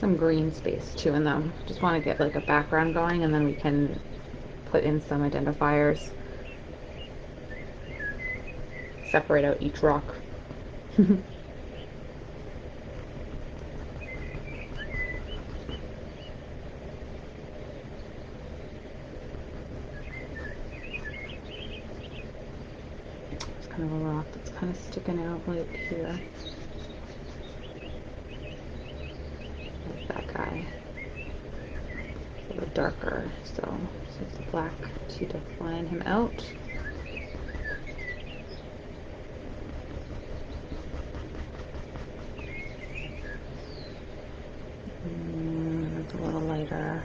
Some green space too in them. Just want to get like a background going, and then we can put in some identifiers. Separate out each rock. It's kind of a rock that's kind of sticking out right here. Like that guy. It's a little darker, so use the black to define him out. It's a little lighter.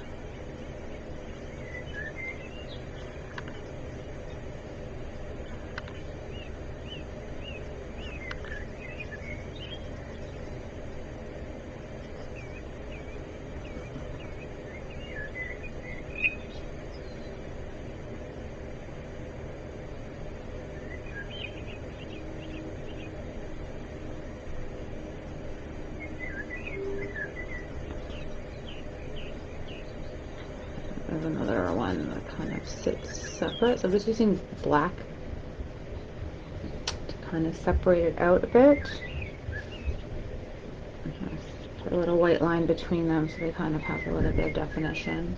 There's another one that kind of sits separate. So I'm just using black to kind of separate it out a bit. Put a little white line between them so they kind of have a little bit of definition.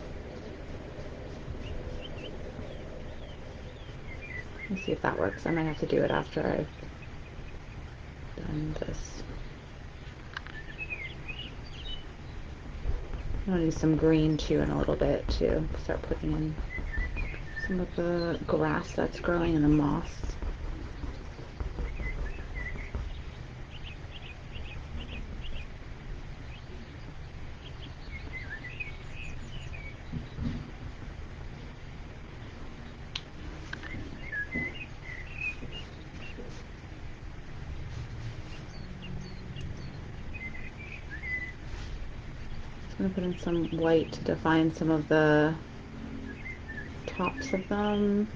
Let's see if that works. I might have to do it after I've done this. I'm going to use some green too in a little bit to start putting in some of the grass that's growing in the moss. I'm going to put in some white to define some of the tops of them,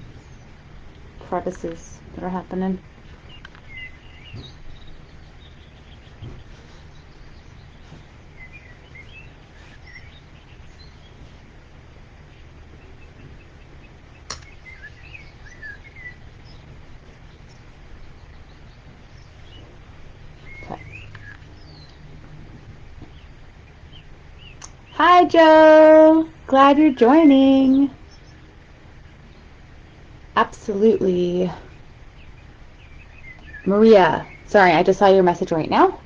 crevices that are happening. Okay. Hi, Joe. Glad you're joining. Absolutely. Maria, sorry, I just saw your message right now.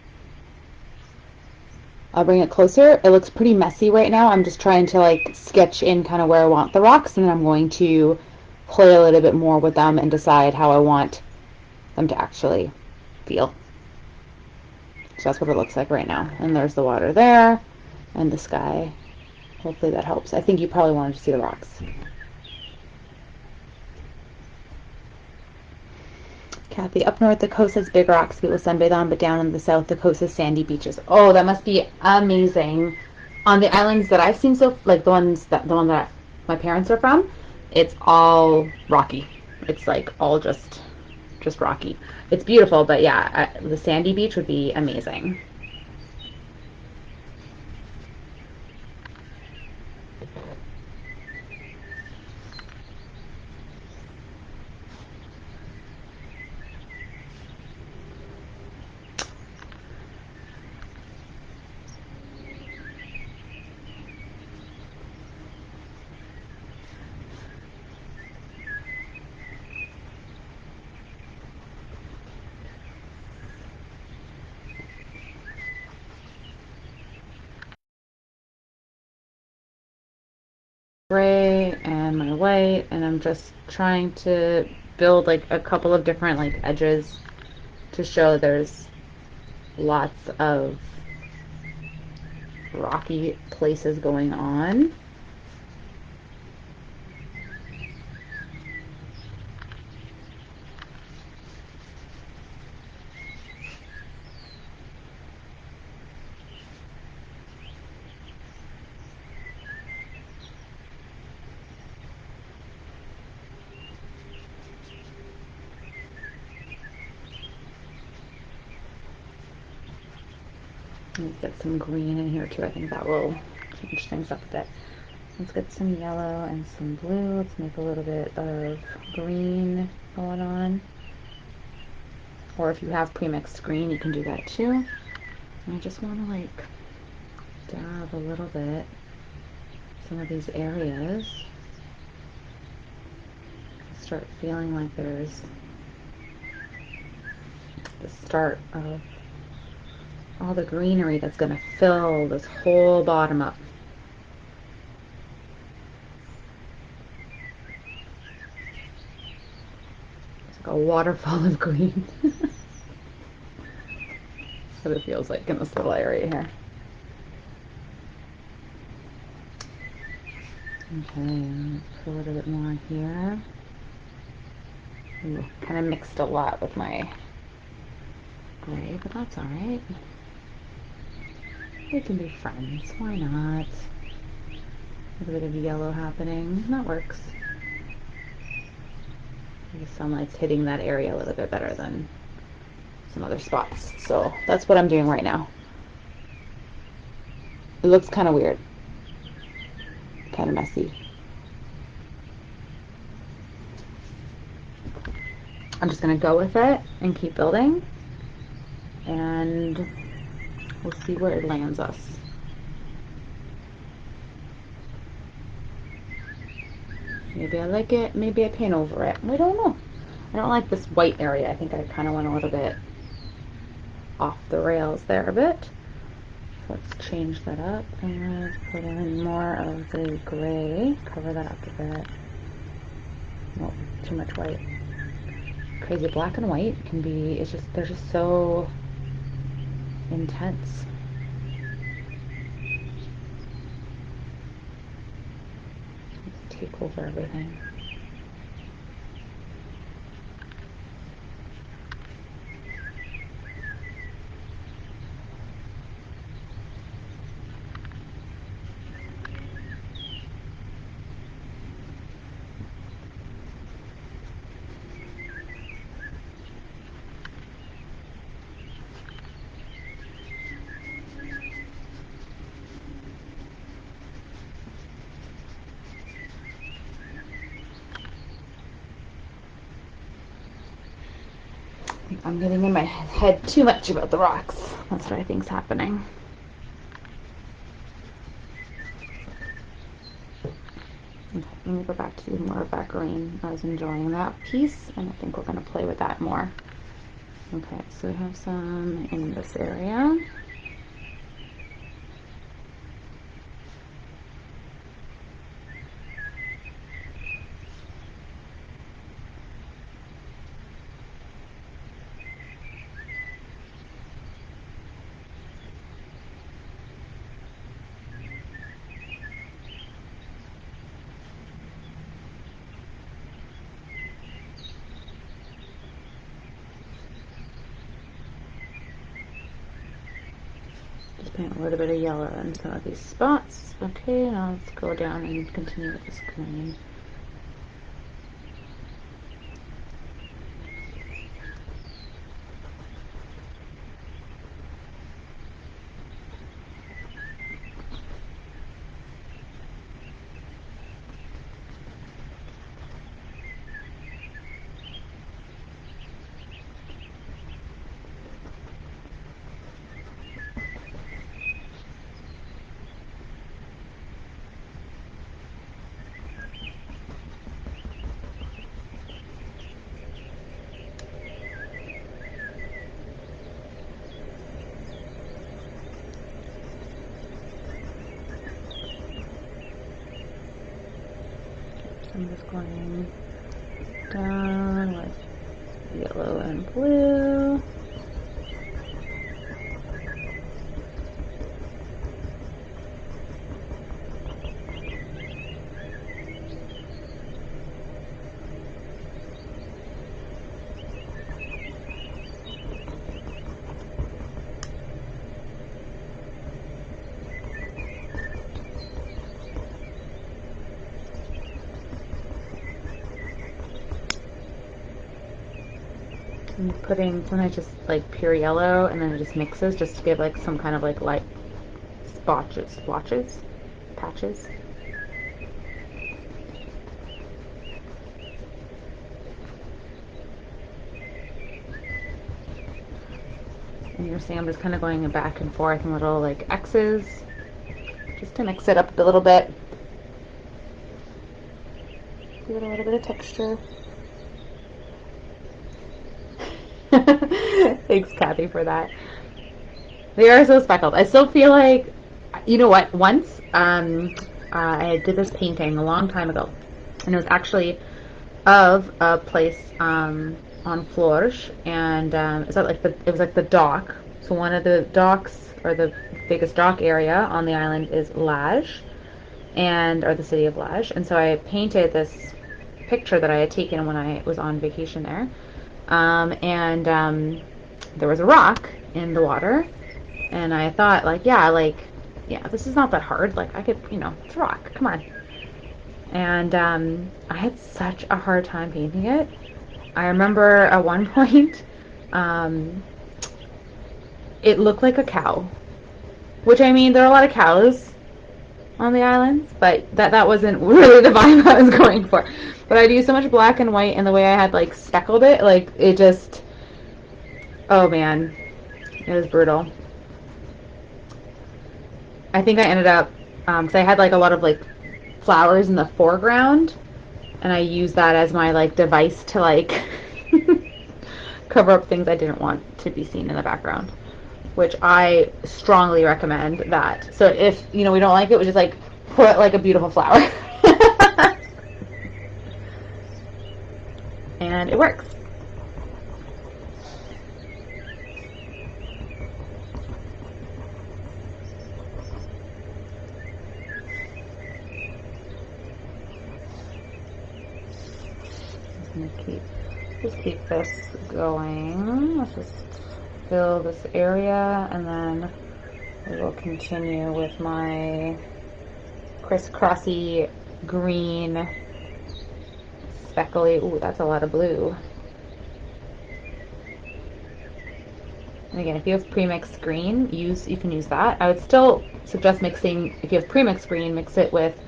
I'll bring it closer. It looks pretty messy right now. I'm just trying to like sketch in kind of where I want the rocks, and then I'm going to play a little bit more with them and decide how I want them to actually feel. So that's what it looks like right now. And there's the water there and the sky. Hopefully that helps. I think you probably wanted to see the rocks. Kathy, up north the coast has big rocks people sunbathe on, but down in the south the coast has sandy beaches. Oh, that must be amazing. On the islands that I've seen, so like the one that my parents are from, it's all rocky. It's like all just rocky. It's beautiful, but yeah, the sandy beach would be amazing. Gray and my white, and I'm just trying to build like a couple of different like edges to show there's lots of rocky places going on. Let's get some green in here too. I think that will change things up a bit. Let's get some yellow and some blue. Let's make a little bit of green going on. Or if you have pre-mixed green, you can do that too. And I just want to like dab a little bit some of these areas. Start feeling like there's the start of all the greenery that's going to fill this whole bottom up. It's like a waterfall of green. That's what it feels like in this little area here. Okay, let's put a little bit more here. Ooh, kind of mixed a lot with my gray, but that's alright. They can be friends, why not? A little bit of yellow happening, that works. The sunlight's hitting that area a little bit better than some other spots. So that's what I'm doing right now. It looks kind of weird, kind of messy. I'm just going to go with it and keep building, and we'll see where it lands us. Maybe I like it, maybe I paint over it. We don't know. I don't like this white area. I think I kind of went a little bit off the rails there a bit. So let's change that up and let's put in more of the gray. Cover that up a bit. Oh, too much white. Crazy, black and white can be, it's just, they're just so intense. Take over everything. I'm getting in my head too much about the rocks. That's what I think's happening. Okay, let me go back to more of that green. I was enjoying that piece, and I think we're going to play with that more. Okay, so we have some in this area. Just paint a little bit of yellow in some of these spots. Okay, now let's go down and continue with this green. I'm just going down with yellow and blue. I'm putting sometimes just like pure yellow, and then it just mixes just to give like some kind of like light patches. And you're seeing I'm just kind of going back and forth in little like X's just to mix it up a little bit. Give it a little bit of texture. Thanks, Kathy, for that. They are so speckled. I still feel like, you know what, once I did this painting a long time ago, and it was actually of a place on Flores, and it was like the dock. So one of the docks, or the biggest dock area on the island, is Lage, or the city of Lage. And so I painted this picture that I had taken when I was on vacation there, and there was a rock in the water, and I thought, yeah, this is not that hard. Like, I could, it's a rock. Come on. And I had such a hard time painting it. I remember at one point, it looked like a cow. Which, I mean, there are a lot of cows on the islands, but that wasn't really the vibe I was going for. But I'd used so much black and white, and the way I had, like, speckled it, like, it just... Oh, man. It was brutal. I think I ended up... because I had, like, a lot of, like, flowers in the foreground, and I used that as my, like, device to, like, cover up things I didn't want to be seen in the background, which I strongly recommend that. So if, we don't like it, we just, like, put, like, a beautiful flower. And it works. Just keep this going. Let's just fill this area, and then we will continue with my crisscrossy green speckly. Ooh, that's a lot of blue. And again, if you have pre-mixed green, you can use that. I would still suggest mixing, if you have pre-mixed green, mix it with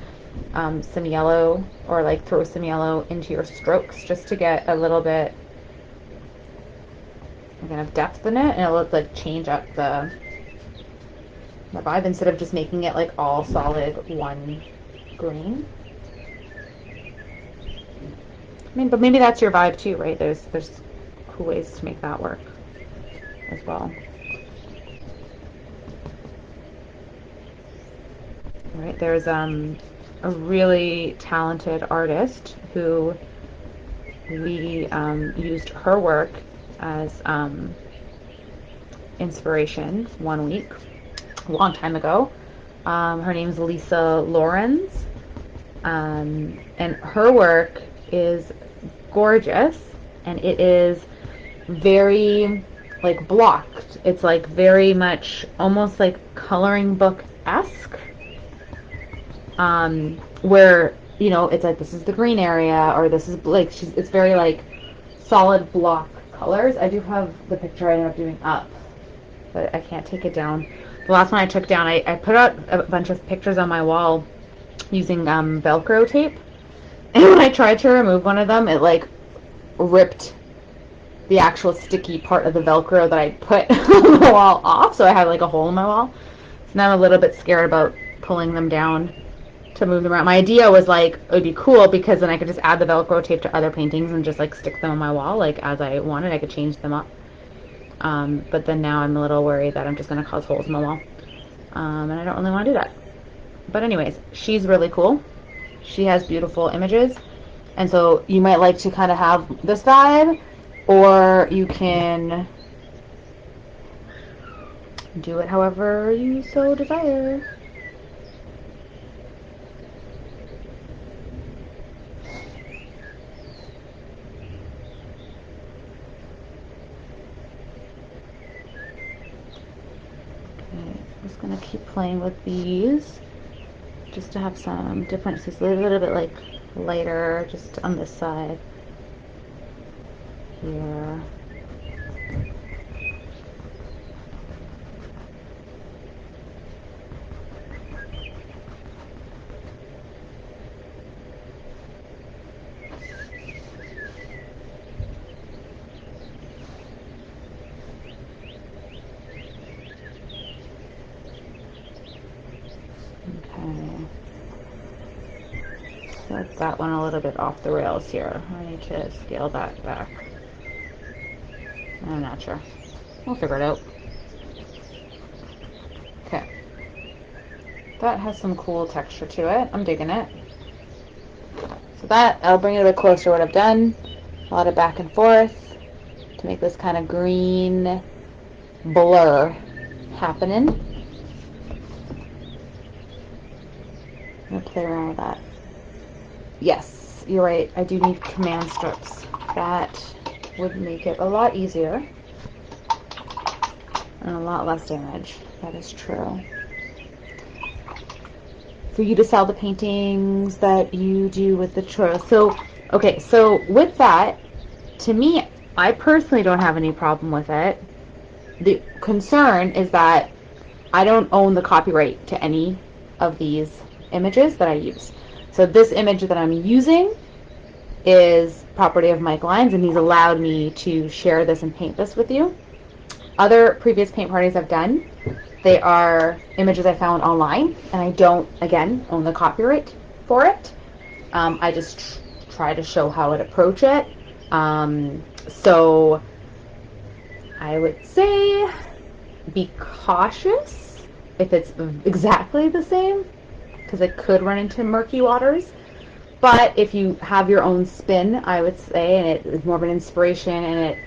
some yellow, or like throw some yellow into your strokes just to get a little bit kind of depth in it, and it'll like change up the vibe instead of just making it like all solid one green. I mean, but maybe that's your vibe too, right? There's cool ways to make that work as well. Right, there's a really talented artist who we used her work as inspiration one week, a long time ago. Her name is Lisa Lyons, and her work is gorgeous, and it is very like blocked. It's like very much almost like coloring book-esque, where it's like this is the green area, or this is like it's very like solid block colors. I do have the picture I ended up doing up, but I can't take it down. The last one I took down, I put out a bunch of pictures on my wall using Velcro tape, and when I tried to remove one of them, it like ripped the actual sticky part of the Velcro that I put on the wall off, so I had like a hole in my wall. So now I'm a little bit scared about pulling them down to move them around. My idea was like, it would be cool because then I could just add the Velcro tape to other paintings and just like stick them on my wall like as I wanted. I could change them up. But then now I'm a little worried that I'm just going to cause holes in my wall. And I don't really want to do that. But anyways, she's really cool. She has beautiful images. And so you might like to kind of have this vibe, or you can do it however you so desire. I'm just going to keep playing with these just to have some differences. A little bit like lighter just on this side here. that one a little bit off the rails here. I need to scale that back. I'm not sure. We'll figure it out. Okay. That has some cool texture to it. I'm digging it. So that, I'll bring it a bit closer to what I've done. A lot of back and forth to make this kind of green blur happening. I'm going to play around with that. Yes, you're right. I do need command strips. That would make it a lot easier and a lot less damage. That is true. For you to sell the paintings that you do with the Troyes. So, okay, so with that, to me, I personally don't have any problem with it. The concern is that I don't own the copyright to any of these images that I use. So this image that I'm using is property of Mike Lyons, and he's allowed me to share this and paint this with you. Other previous paint parties I've done, they are images I found online, and I don't, again, own the copyright for it. I just try to show how I'd approach it. So I would say be cautious if it's exactly the same, because it could run into murky waters. But if you have your own spin, I would say, and it is more of an inspiration and it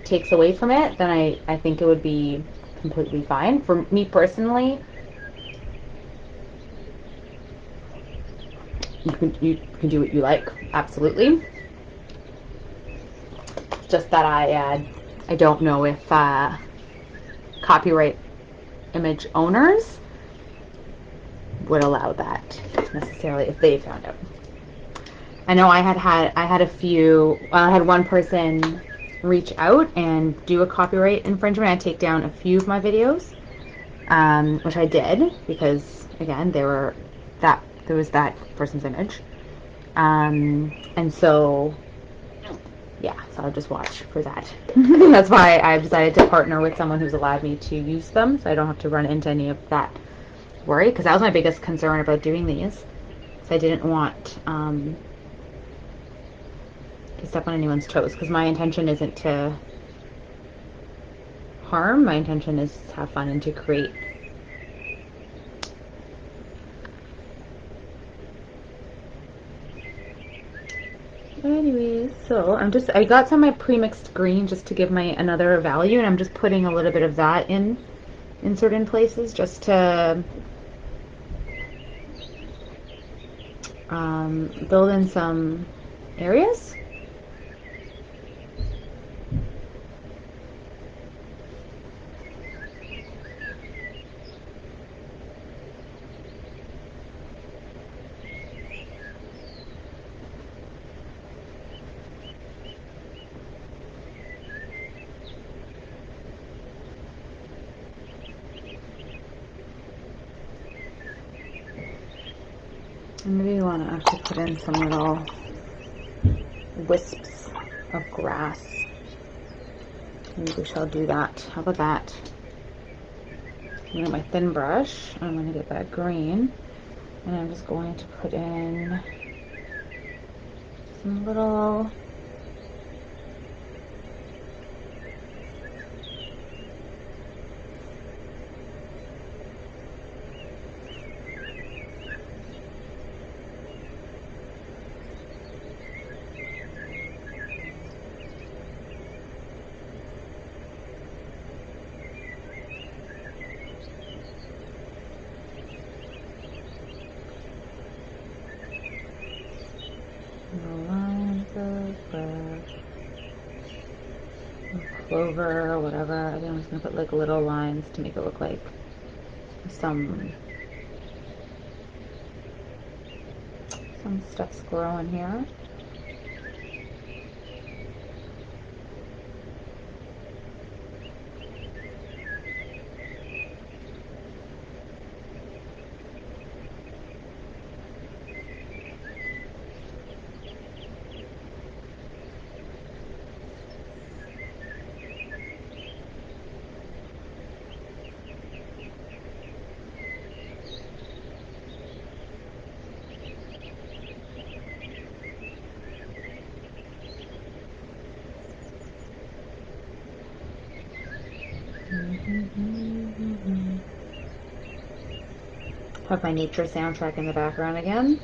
takes away from it, then I think it would be completely fine. For me personally, you can do what you like, absolutely. Just that I don't know if copyright image owners would allow that necessarily if they found out. I know I had one person reach out and do a copyright infringement and take down a few of my videos, which I did because again there was that person's image, and so yeah, so I'll just watch for that. That's why I've decided to partner with someone who's allowed me to use them, so I don't have to run into any of that worry, because that was my biggest concern about doing these. So I didn't want to step on anyone's toes, because my intention isn't to harm. My intention is to have fun and to create. Anyways, so I got some of my pre-mixed green just to give my another value, and I'm just putting a little bit of that in certain places just to build in some areas. And maybe you want to actually put in some little wisps of grass. Maybe we shall do that. How about that? I'm going to get my thin brush. I'm going to get that green. And I'm just going to put in some little lines of clover or whatever. I think I'm just going to put like little lines to make it look like some stuff's growing here. Have my nature soundtrack in the background again.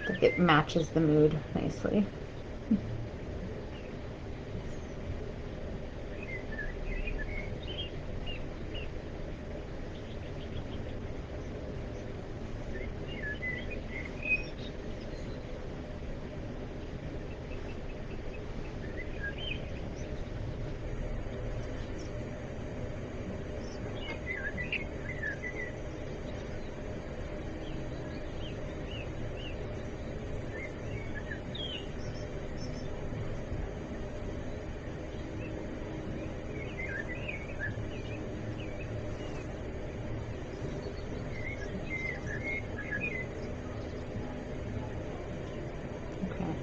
I think it matches the mood nicely.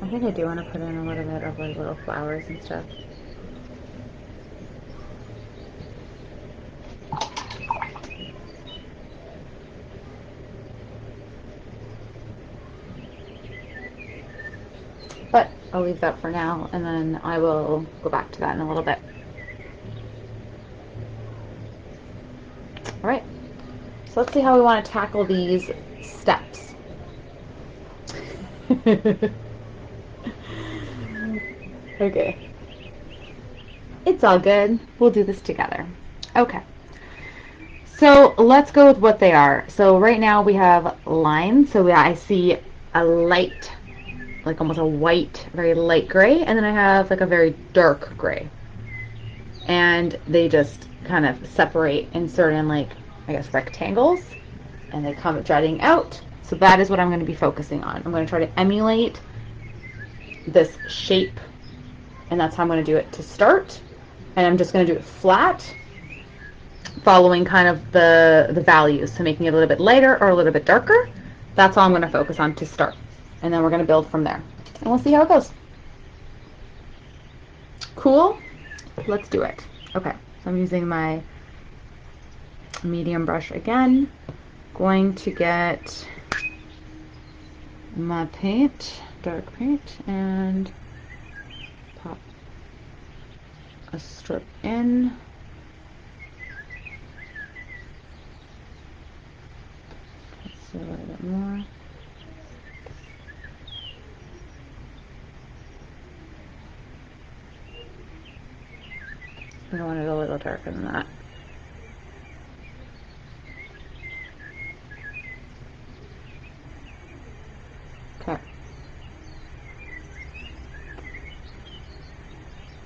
I think I do want to put in a little bit of like little flowers and stuff. But I'll leave that for now, and then I will go back to that in a little bit. All right, so let's see how we want to tackle these steps. Okay. It's all good. We'll do this together. Okay. So let's go with what they are. So right now we have lines. So I see a light, like almost a white, very light gray, and then I have like a very dark gray. And they just kind of separate in certain, like, I guess, rectangles, and they come jutting out. So that is what I'm going to be focusing on. I'm going to try to emulate this shape, and that's how I'm going to do it to start. And I'm just going to do it flat, following kind of the values, so making it a little bit lighter or a little bit darker. That's all I'm going to focus on to start. And then we're going to build from there. And we'll see how it goes. Cool? Let's do it. Okay, so I'm using my medium brush again. Going to get my paint, dark paint, and pop a strip in. Let's see a little bit more. I want it a little darker than that. Okay.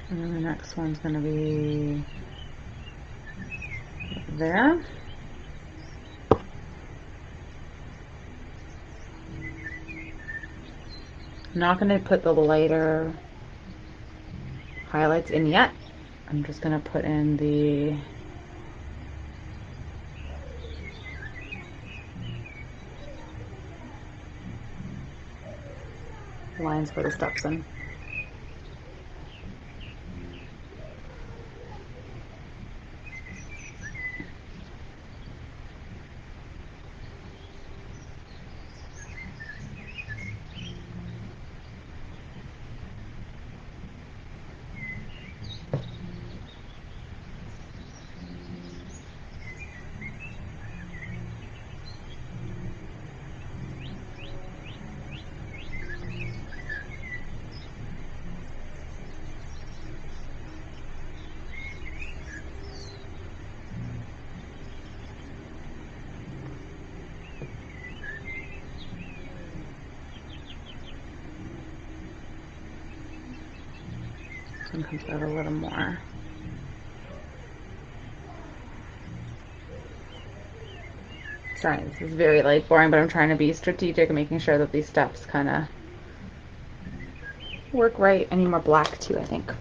And then the next one's going to be there. I'm not going to put the lighter highlights in yet. I'm just going to put in the lines for the steps in. Sometimes I have a little more. Sorry, this is very like boring, but I'm trying to be strategic and making sure that these steps kind of work right. I need more black too, I think.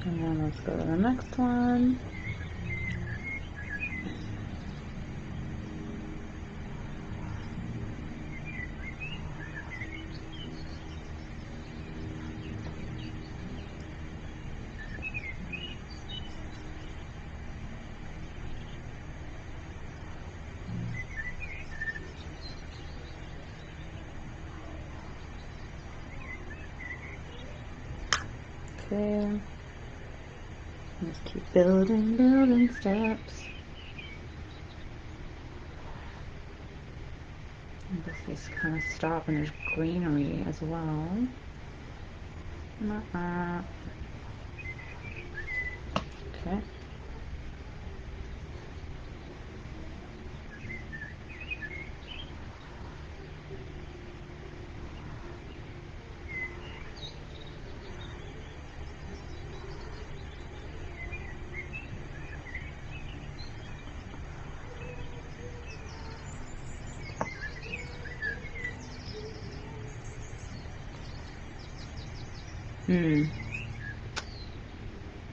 And then let's go to the next one. there. Just keep building steps. I guess these kind of stop and there's greenery as well. Okay.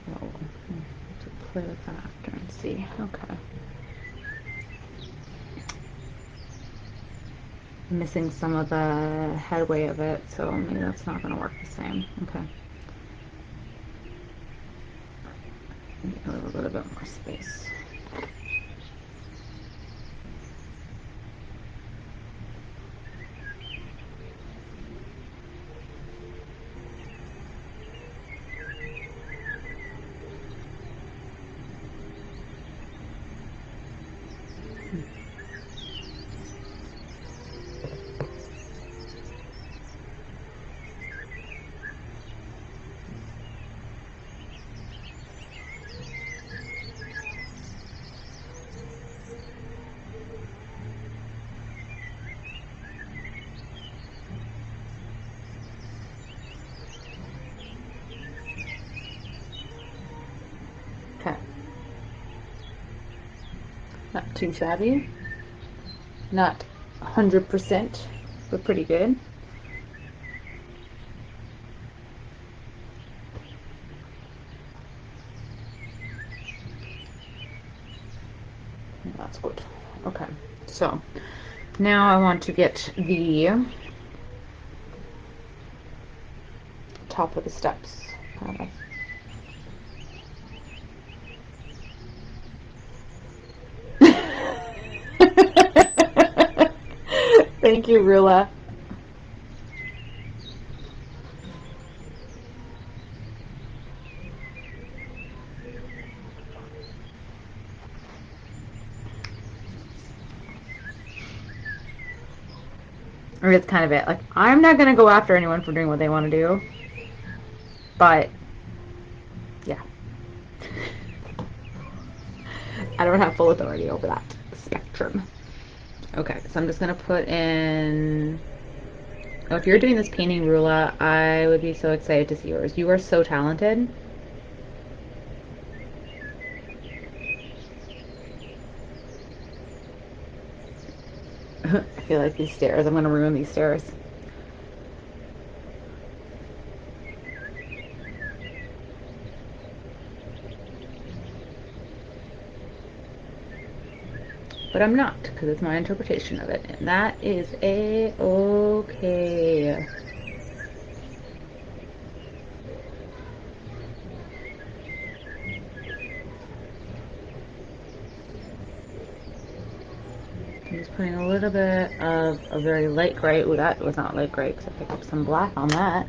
Oh, to play with that after and see. Okay. I'm missing some of the headway of it, so maybe that's not going to work the same. Okay. A little bit more space. Okay. Not too shabby. Not 100%, but pretty good. That's good. Okay, so now I want to get the top of the steps. Thank you, Rula. Or it's kind of it. Like, I'm not going to go after anyone for doing what they want to do. But, yeah. I don't have full authority over that spectrum. Okay, so I'm just going to put in... Oh, if you're doing this painting, Rula, I would be so excited to see yours. You are so talented. I feel like these stairs, I'm going to ruin these stairs. But I'm not, because it's my interpretation of it, and that is a-okay. I'm just putting a little bit of a very light gray. Ooh, that was not light gray, because I picked up some black on that.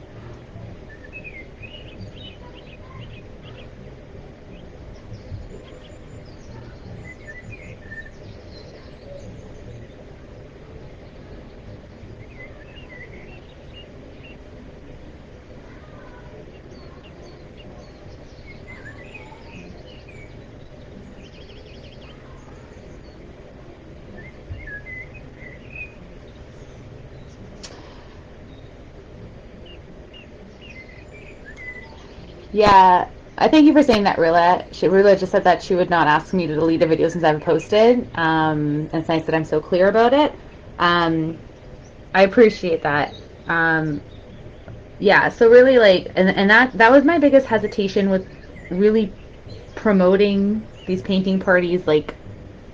Yeah, I thank you for saying that, Rula. Rula just said that she would not ask me to delete a video since I've posted. And it's nice that I'm so clear about it. I appreciate that. Yeah, so really, like, and that was my biggest hesitation with really promoting these painting parties, like,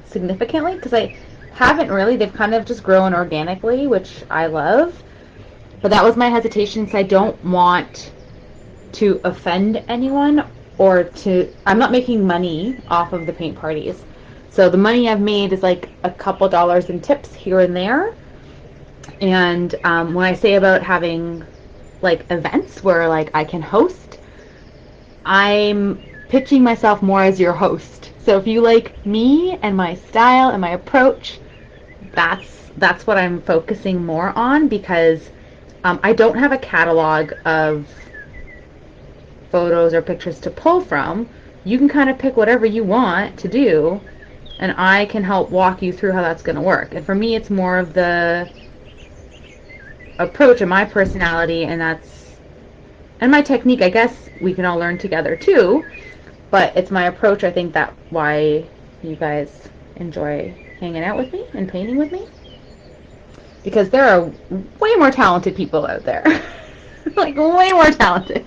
significantly, because I haven't really. They've kind of just grown organically, which I love. But that was my hesitation, because I don't want to offend anyone, or to... I'm not making money off of the paint parties. So the money I've made is like a couple dollars in tips here and there. And when I say about having like events where like I can host, I'm pitching myself more as your host. So if you like me and my style and my approach, that's what I'm focusing more on, because I don't have a catalog of photos or pictures to pull from. You can kind of pick whatever you want to do, and I can help walk you through how that's going to work. And for me, it's more of the approach and my personality, and my technique. I guess we can all learn together too, but it's my approach. I think that why you guys enjoy hanging out with me and painting with me, because there are way more talented people out there. Like, way more talented.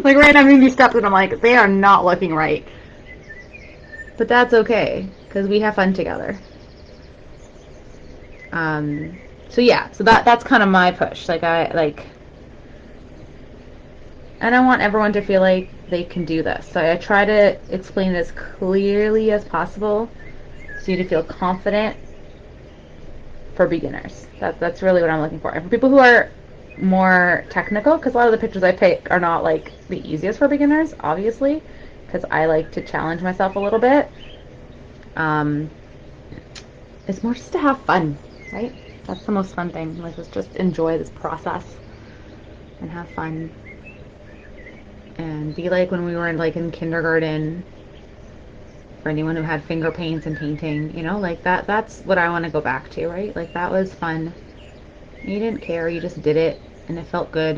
Like, right now I'm doing these steps and I'm like, they are not looking right. But that's okay, because we have fun together. So yeah, so that's kind of my push. And I want everyone to feel like they can do this. So I try to explain it as clearly as possible, so you to feel confident for beginners. That's really what I'm looking for. And for people who are more technical, because a lot of the pictures I pick are not like the easiest for beginners, obviously, because I like to challenge myself a little bit. It's more just to have fun, right? That's the most fun thing. Like, let's just enjoy this process and have fun and be like when we were in kindergarten. For anyone who had finger paints and painting, like that's what I want to go back to, right? Like, that was fun. You didn't care, you just did it, and it felt good.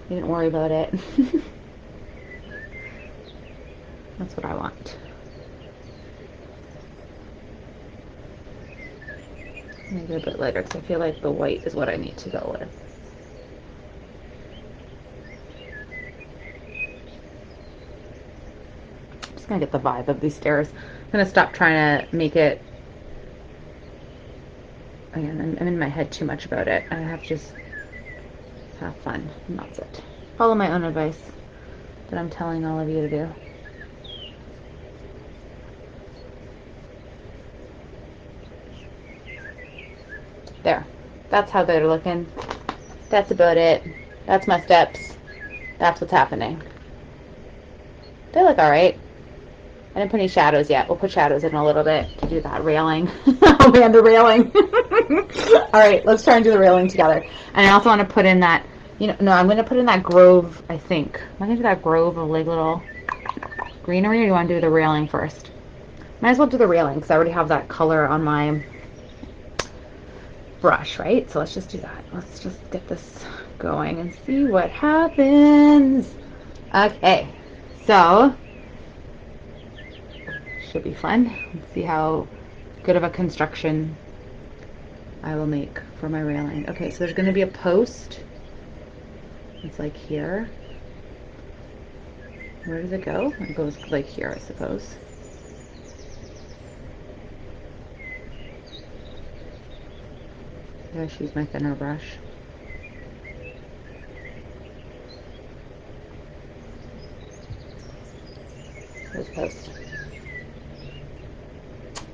You didn't worry about it. That's what I want. Maybe a bit lighter, because I feel like the white is what I need to go with. I'm just going to get the vibe of these stairs. I'm going to stop trying to make it... Again, I'm in my head too much about it. I have to just have fun, and that's it. Follow my own advice that I'm telling all of you to do. There. That's how they're looking. That's about it. That's my steps. That's what's happening. They look alright. I didn't put any shadows yet. We'll put shadows in a little bit to do that railing. Oh man, the railing. Alright, let's try and do the railing together. And I also want to put in that, no, I'm going to put in that grove, I think. I'm going to do that grove of like little greenery, or do you want to do the railing first? Might as well do the railing, because I already have that color on my brush, right? So let's just do that. Let's just get this going and see what happens. Okay, so should be fun. Let's see how good of a construction I will make for my railing. Okay, so there's going to be a post. It's like here. Where does it go? It goes like here, I suppose. I should use my thinner brush. There's a post.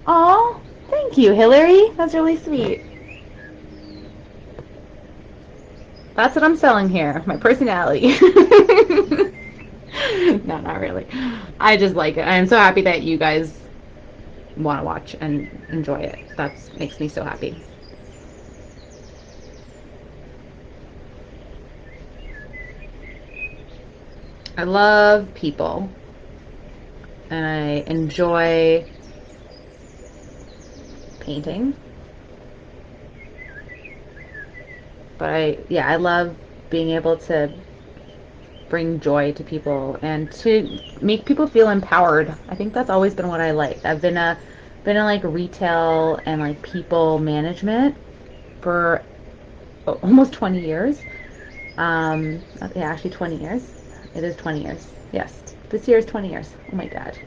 Aw, thank you, Hillary. That's really sweet. That's what I'm selling here, my personality. No, not really. I just like it. I'm so happy that you guys want to watch and enjoy it. That makes me so happy. I love people, and I enjoy painting. But I love being able to bring joy to people and to make people feel empowered. I think that's always been what I like. I've been in like retail and like people management for almost 20 years. Yeah, actually 20 years. It is 20 years. Yes, this year is 20 years. Oh my god.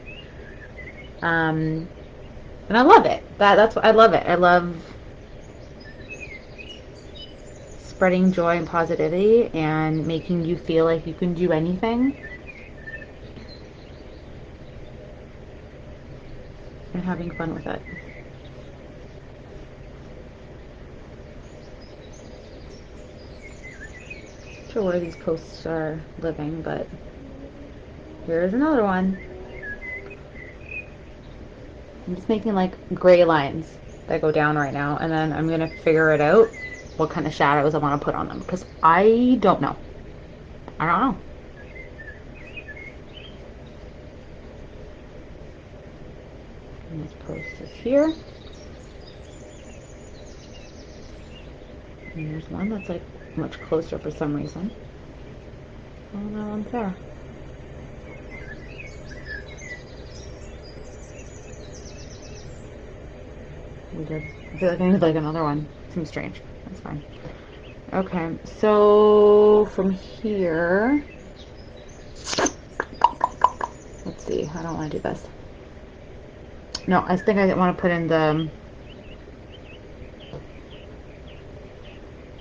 And I love it. That's what I love it. I love spreading joy and positivity and making you feel like you can do anything and having fun with it. Not sure where these posts are living, but here's another one. I'm just making like gray lines that go down right now, and then I'm gonna figure it out what kind of shadows I want to put on them, because I don't know. I don't know. And this post is here. And there's one that's like much closer for some reason. Oh, that one's there. I feel like I need like another one. Seems strange. That's fine. Okay, so from here, let's see. I don't want to do this. No, I think I want to put in the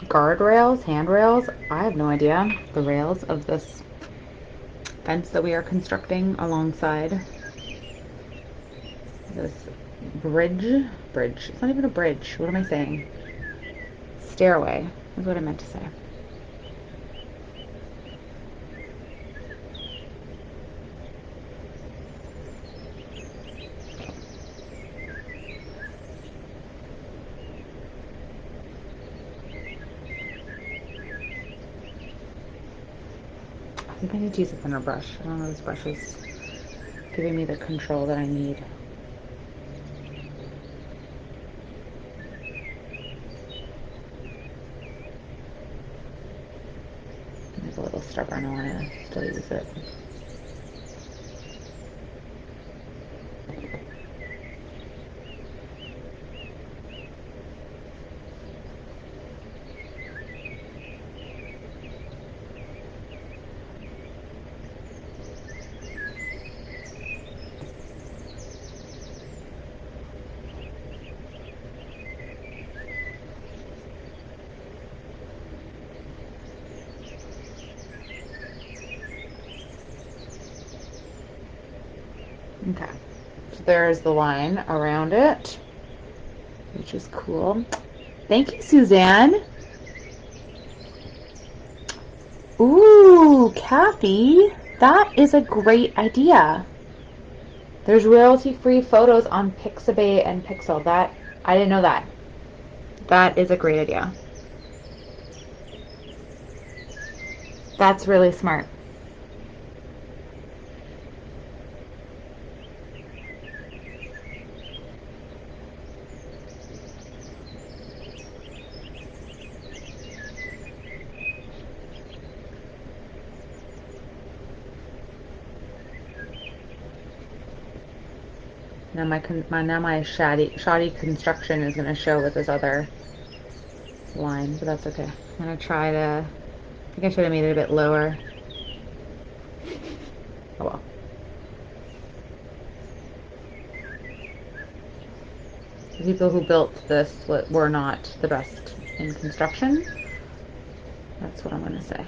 guardrails, handrails. I have no idea. The rails of this fence that we are constructing alongside this bridge. It's not even a bridge. What am I saying? Stairway is what I meant to say. I think I need to use a thinner brush. I don't know, this brush is giving me the control that I need. It's a little stubborn. I want to still use it. Okay, so there's the line around it, which is cool. Thank you, Suzanne. Ooh, Kathy, that is a great idea. There's royalty-free photos on Pixabay and Pixel. That, I didn't know that. That is a great idea. That's really smart. Now my shoddy construction is going to show with this other line, but that's okay. I'm going to try to, I think I should have made it a bit lower. Oh well. The people who built this were not the best in construction. That's what I'm going to say.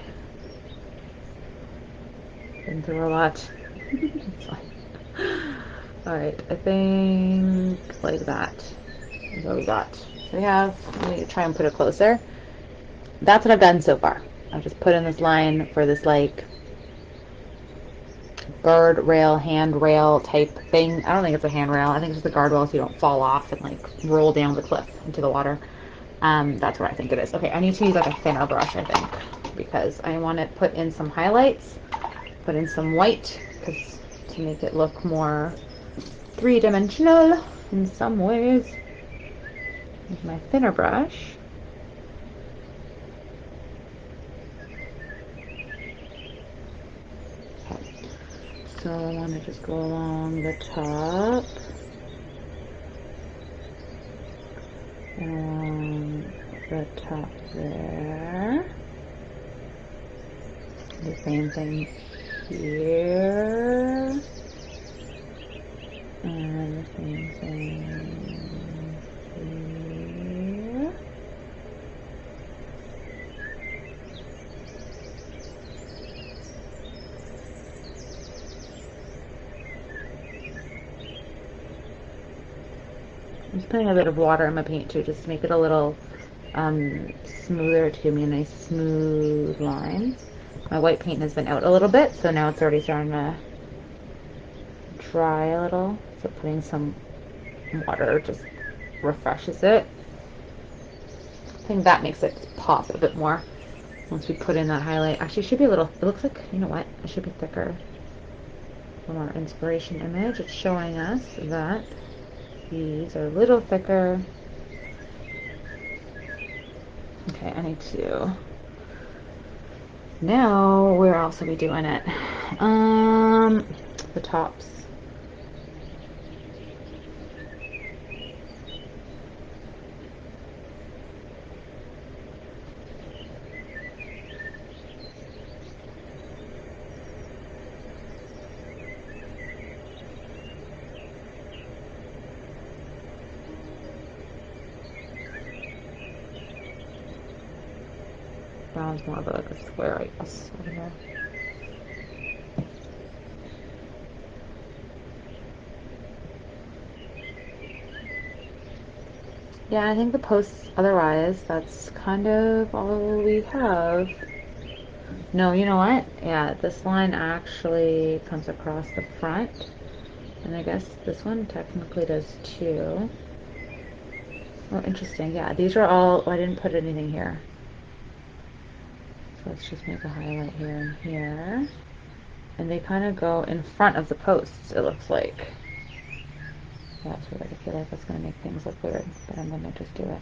Been through a lot. It's fine. Alright, I think like that is what we got. So we have, let me try and put it closer. That's what I've done so far. I've just put in this line for this like guardrail, handrail type thing. I don't think it's a handrail. I think it's just a guardrail so you don't fall off and like roll down the cliff into the water. That's what I think it is. Okay, I need to use like a thinner brush, I think, because I want to put in some highlights, put in some white, because to make it look more three-dimensional in some ways. With my thinner brush. Okay. So I want to just go along the top. The top there. The same thing here. And the same thing here. I'm just putting a bit of water in my paint too, just to make it a little smoother to me, a nice smooth line. My white paint has been out a little bit, so now it's already starting to dry a little. So putting some water just refreshes it. I think that makes it pop a bit more once we put in that highlight. Actually, it should be a little, it looks like, you know what, it should be thicker. From our inspiration image, it's showing us that these are a little thicker. Okay, I need to, now where else are we doing it? The tops. Brown's more of like a square, I guess, over here. Yeah, I think the posts, otherwise, that's kind of all we have. No, you know what? Yeah, this line actually comes across the front. And I guess this one technically does too. Oh, interesting. Yeah, these are all, oh, I didn't put anything here. So let's just make a highlight here and here. And they kind of go in front of the posts, it looks like. That's weird. I feel like that's going to make things look weird, but I'm going to just do it.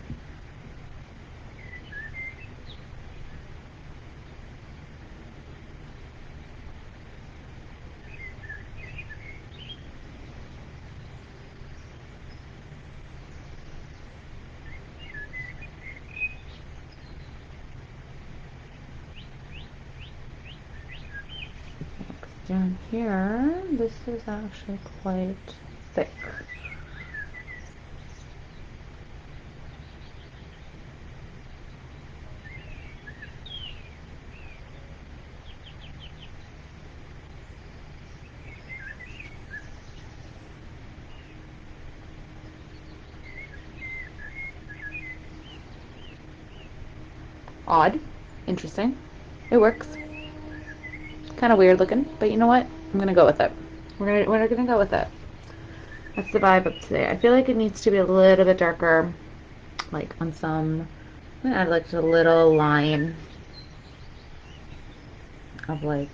Down here, this is actually quite thick. Odd. Interesting. It works. Kind of weird looking, but you know what? I'm gonna go with it. We're gonna go with it. That's the vibe of today. I feel like it needs to be a little bit darker, like on some. I'm gonna add like a little line of like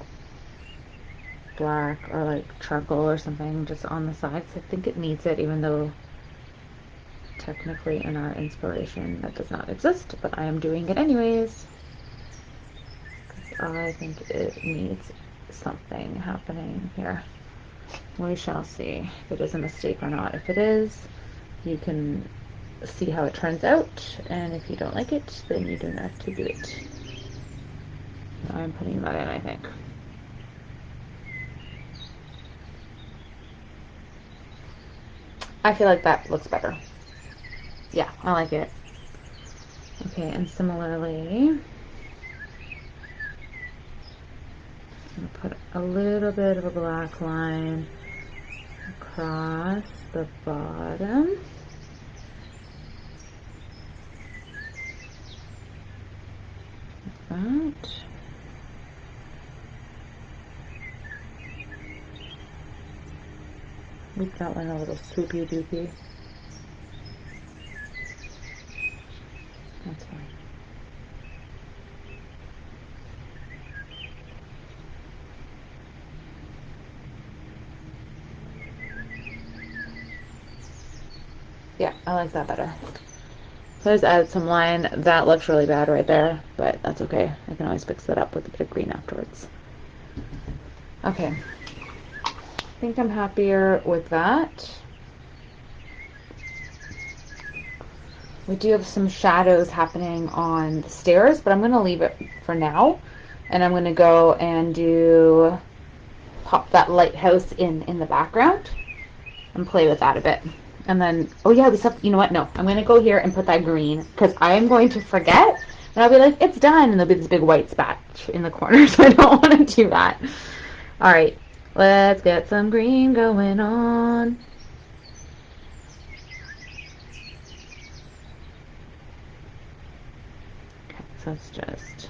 black or like charcoal or something just on the sides. I think it needs it, even though technically in our inspiration that does not exist, but I am doing it anyways. I think it needs something happening here. We shall see if it is a mistake or not. If it is, you can see how it turns out, and if you don't like it, then you don't have to do it. I'm putting that in, I think. I feel like that looks better. Yeah, I like it. Okay, and similarly, I'm going to put a little bit of a black line across the bottom. Like that. Make that one a little swoopy doopy. That's fine. Yeah, I like that better. So I just added some line. That looks really bad right there, but that's okay. I can always fix that up with a bit of green afterwards. Okay. I think I'm happier with that. We do have some shadows happening on the stairs, but I'm going to leave it for now. And I'm going to go and pop that lighthouse in the background and play with that a bit. And then, oh yeah, we still, you know what? No, I'm going to go here and put that green because I am going to forget. And I'll be like, it's done. And there'll be this big white spot in the corner. So I don't want to do that. All right, let's get some green going on. So it's just,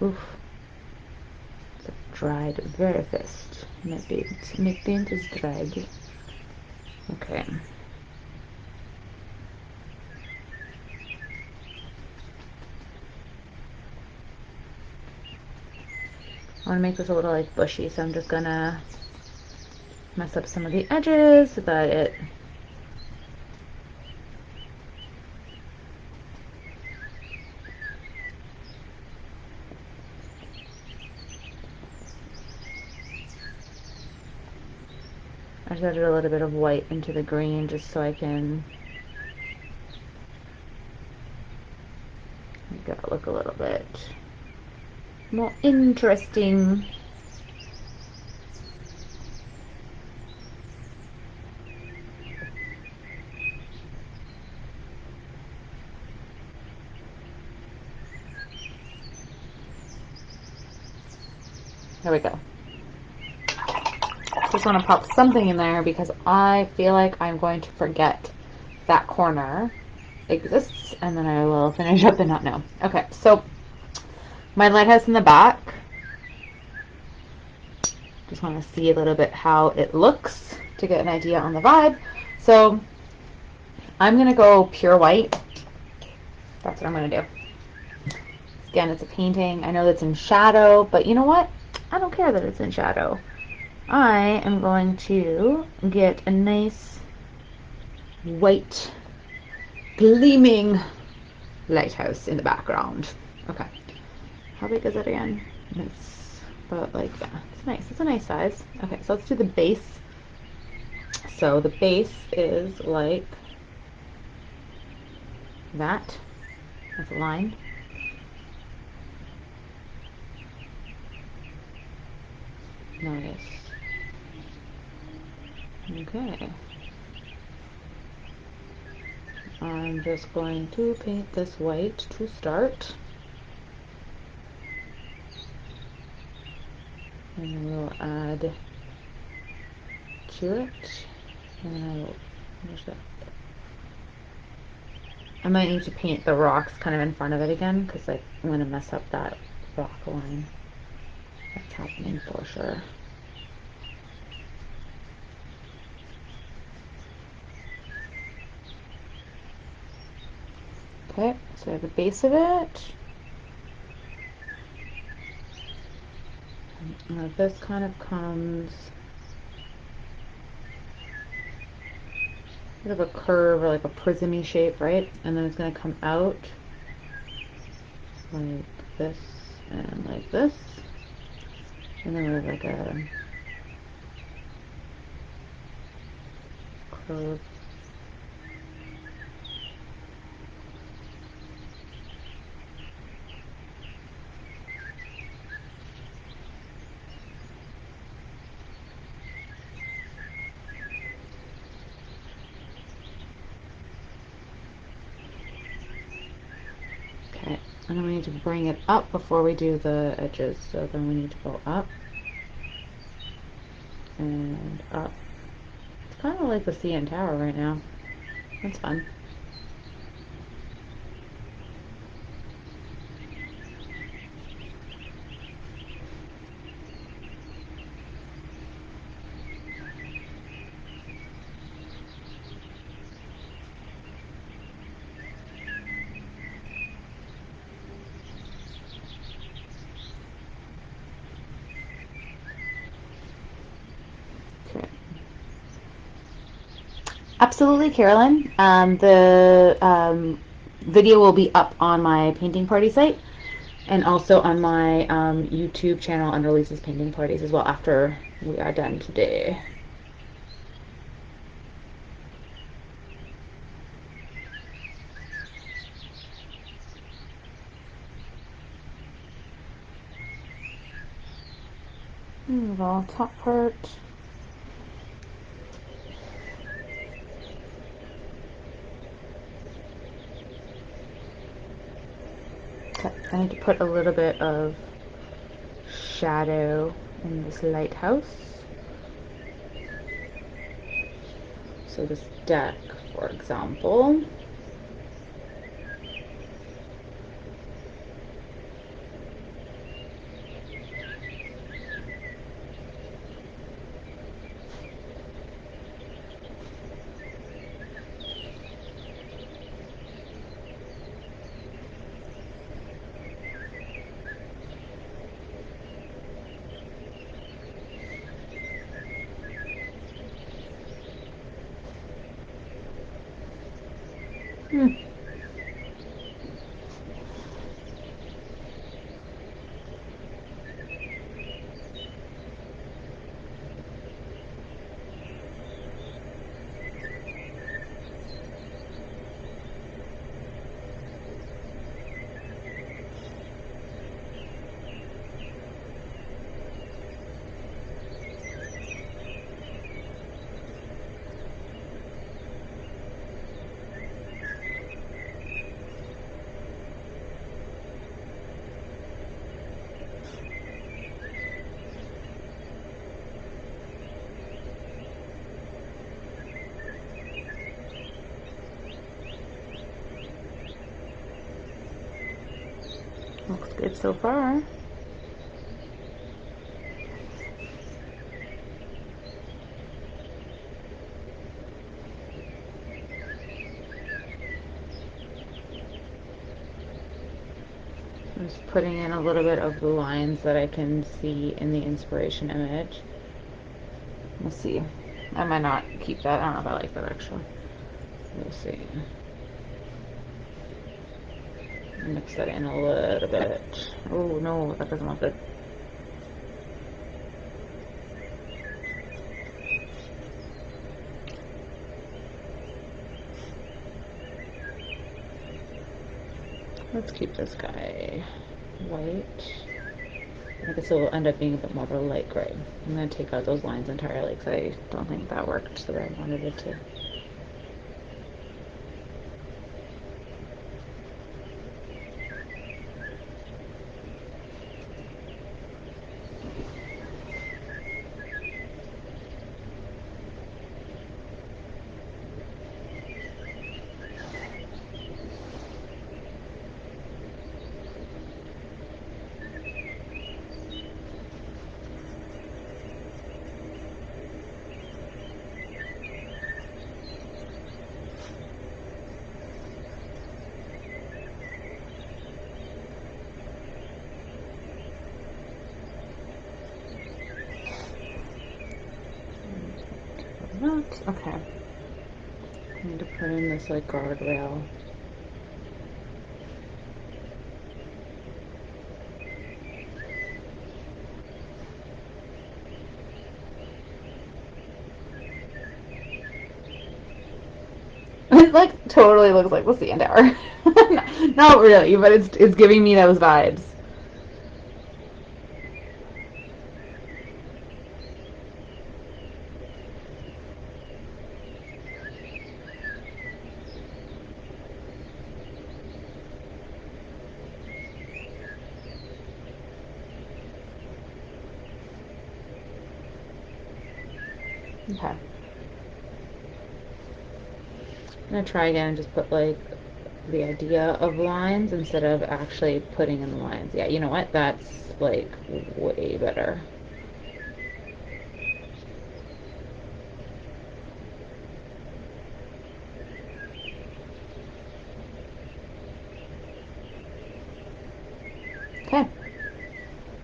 oof, it's dried very fast. My paint is dried. Okay. I want to make this a little like bushy, so I'm just gonna mess up some of the edges so that it I just added a little bit of white into the green just so I can make it look a little bit more interesting. There we go. Just want to pop something in there because I feel like I'm going to forget that corner exists, and then I will finish up and not know. Okay, so my lighthouse in the back. Just want to see a little bit how it looks to get an idea on the vibe. So I'm going to go pure white. That's what I'm going to do. Again, it's a painting. I know that's in shadow, but you know what? I don't care that it's in shadow. I am going to get a nice white gleaming lighthouse in the background. Okay. How big is it again? It's about like, yeah, it's nice. It's a nice size. Okay, so let's do the base. So the base is like that. That's a line. Nice. Okay. I'm just going to paint this white to start. And we'll add to it. And I will finish that. I might need to paint the rocks kind of in front of it again because like I'm going to mess up that rock line. That's happening for sure. Okay, so the base of it. Now this kind of comes bit of a curve or like a prismy shape, right? And then it's going to come out like this and like this. And then we have like a curve. Okay, and then we need to bring it up before we do the edges. So then we need to go up and up. It's kind of like the CN Tower right now. That's fun. Okay. Absolutely, Carolyn. The video will be up on my painting party site and also on my YouTube channel under Lisa's Painting Parties as well after we are done today. Little top part. Okay, I need to put a little bit of shadow in this lighthouse. So this deck, for example. Hmm. Looks good so far. I'm just putting in a little bit of the lines that I can see in the inspiration image. We'll see. I might not keep that. I don't know if I like that actually. We'll see. Mix that in a little bit. Oh no, that doesn't look good. Let's keep this guy white. I guess it will end up being a bit more of a light gray. I'm going to take out those lines entirely because I don't think that worked the way I wanted it to. Okay. I need to put in this like guardrail. It like totally looks like the CN Tower. Not really, but it's giving me those vibes. Okay. I'm gonna try again and just put like the idea of lines instead of actually putting in the lines. Yeah, you know what? That's like way better. Okay.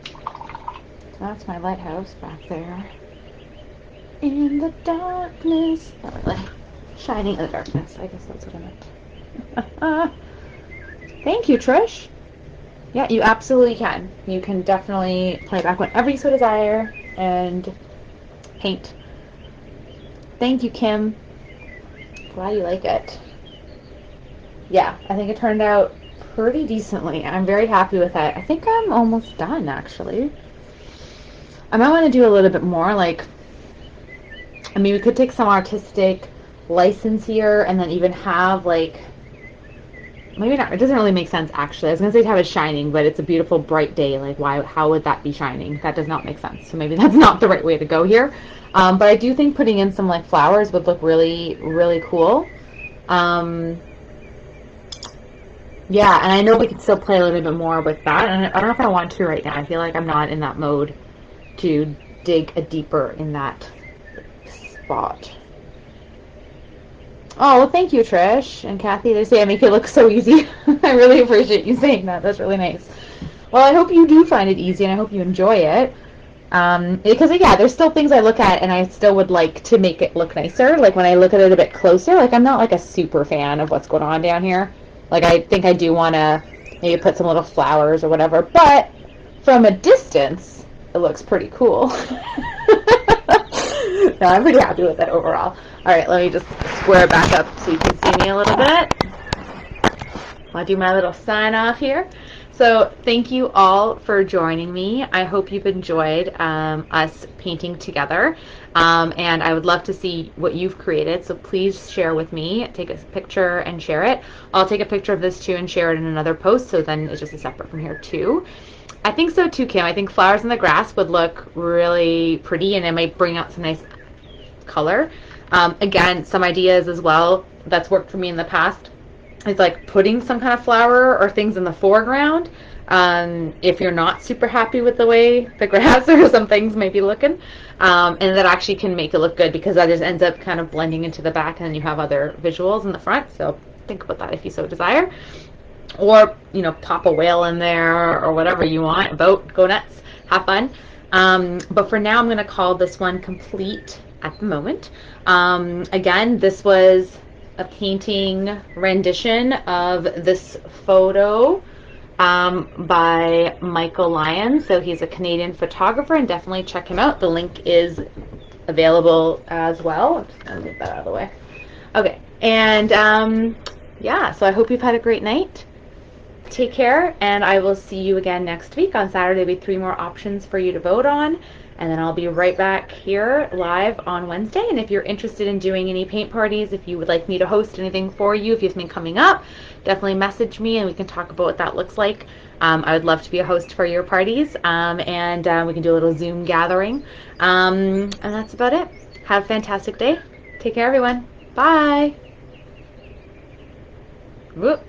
So that's my lighthouse back there. In the darkness. Not really. Shining in the darkness. I guess that's what I meant. Thank you, Trish. Yeah, you absolutely can. You can definitely play back whenever you so desire and paint. Thank you, Kim. Glad you like it. Yeah, I think it turned out pretty decently. I'm very happy with it. I think I'm almost done, actually. I might want to do a little bit more, like, I mean, we could take some artistic license here and then even have, like, maybe not, it doesn't really make sense, actually. I was going to say to have it shining, but it's a beautiful, bright day. Like, why? How would that be shining? That does not make sense. So maybe that's not the right way to go here. But I do think putting in some, like, flowers would look really, really cool. Yeah, and I know we could still play a little bit more with that, and I don't know if I want to right now. I feel like I'm not in that mode to dig a deeper in that spot. Oh, well, thank you, Trish and Kathy. They say I make it look so easy. I really appreciate you saying that. That's really nice. Well, I hope you do find it easy, and I hope you enjoy it. Because yeah, there's still things I look at and I still would like to make it look nicer. Like when I look at it a bit closer, like I'm not like a super fan of what's going on down here. Like I think I do want to maybe put some little flowers or whatever, but from a distance, it looks pretty cool. No, I'm pretty happy with it overall. All right, let me just square it back up so you can see me a little bit. I'll do my little sign off here. So thank you all for joining me. I hope you've enjoyed us painting together. And I would love to see what you've created. So please share with me. Take a picture and share it. I'll take a picture of this too and share it in another post. So then it's just a separate from here too. I think so too, Kim. I think flowers in the grass would look really pretty and it might bring out some nice color. Again, some ideas as well that's worked for me in the past. It's like putting some kind of flower or things in the foreground if you're not super happy with the way the grass or some things may be looking. And that actually can make it look good because that just ends up kind of blending into the back and then you have other visuals in the front. So think about that if you so desire. Or, you know, pop a whale in there or whatever you want. A boat, go nuts, have fun. But for now, I'm going to call this one complete at the moment. Again, this was a painting rendition of this photo by Michael Lyons. So he's a Canadian photographer and definitely check him out. The link is available as well. I'm just going to move that out of the way. Okay. And yeah, so I hope you've had a great night. Take care, and I will see you again next week. On Saturday, there'll be 3 more options for you to vote on, and then I'll be right back here live on Wednesday. And if you're interested in doing any paint parties, if you would like me to host anything for you, if you have something coming up, definitely message me and we can talk about what that looks like. I would love to be a host for your parties, and we can do a little Zoom gathering. And that's about it. Have a fantastic day. Take care, everyone. Bye. Whoop.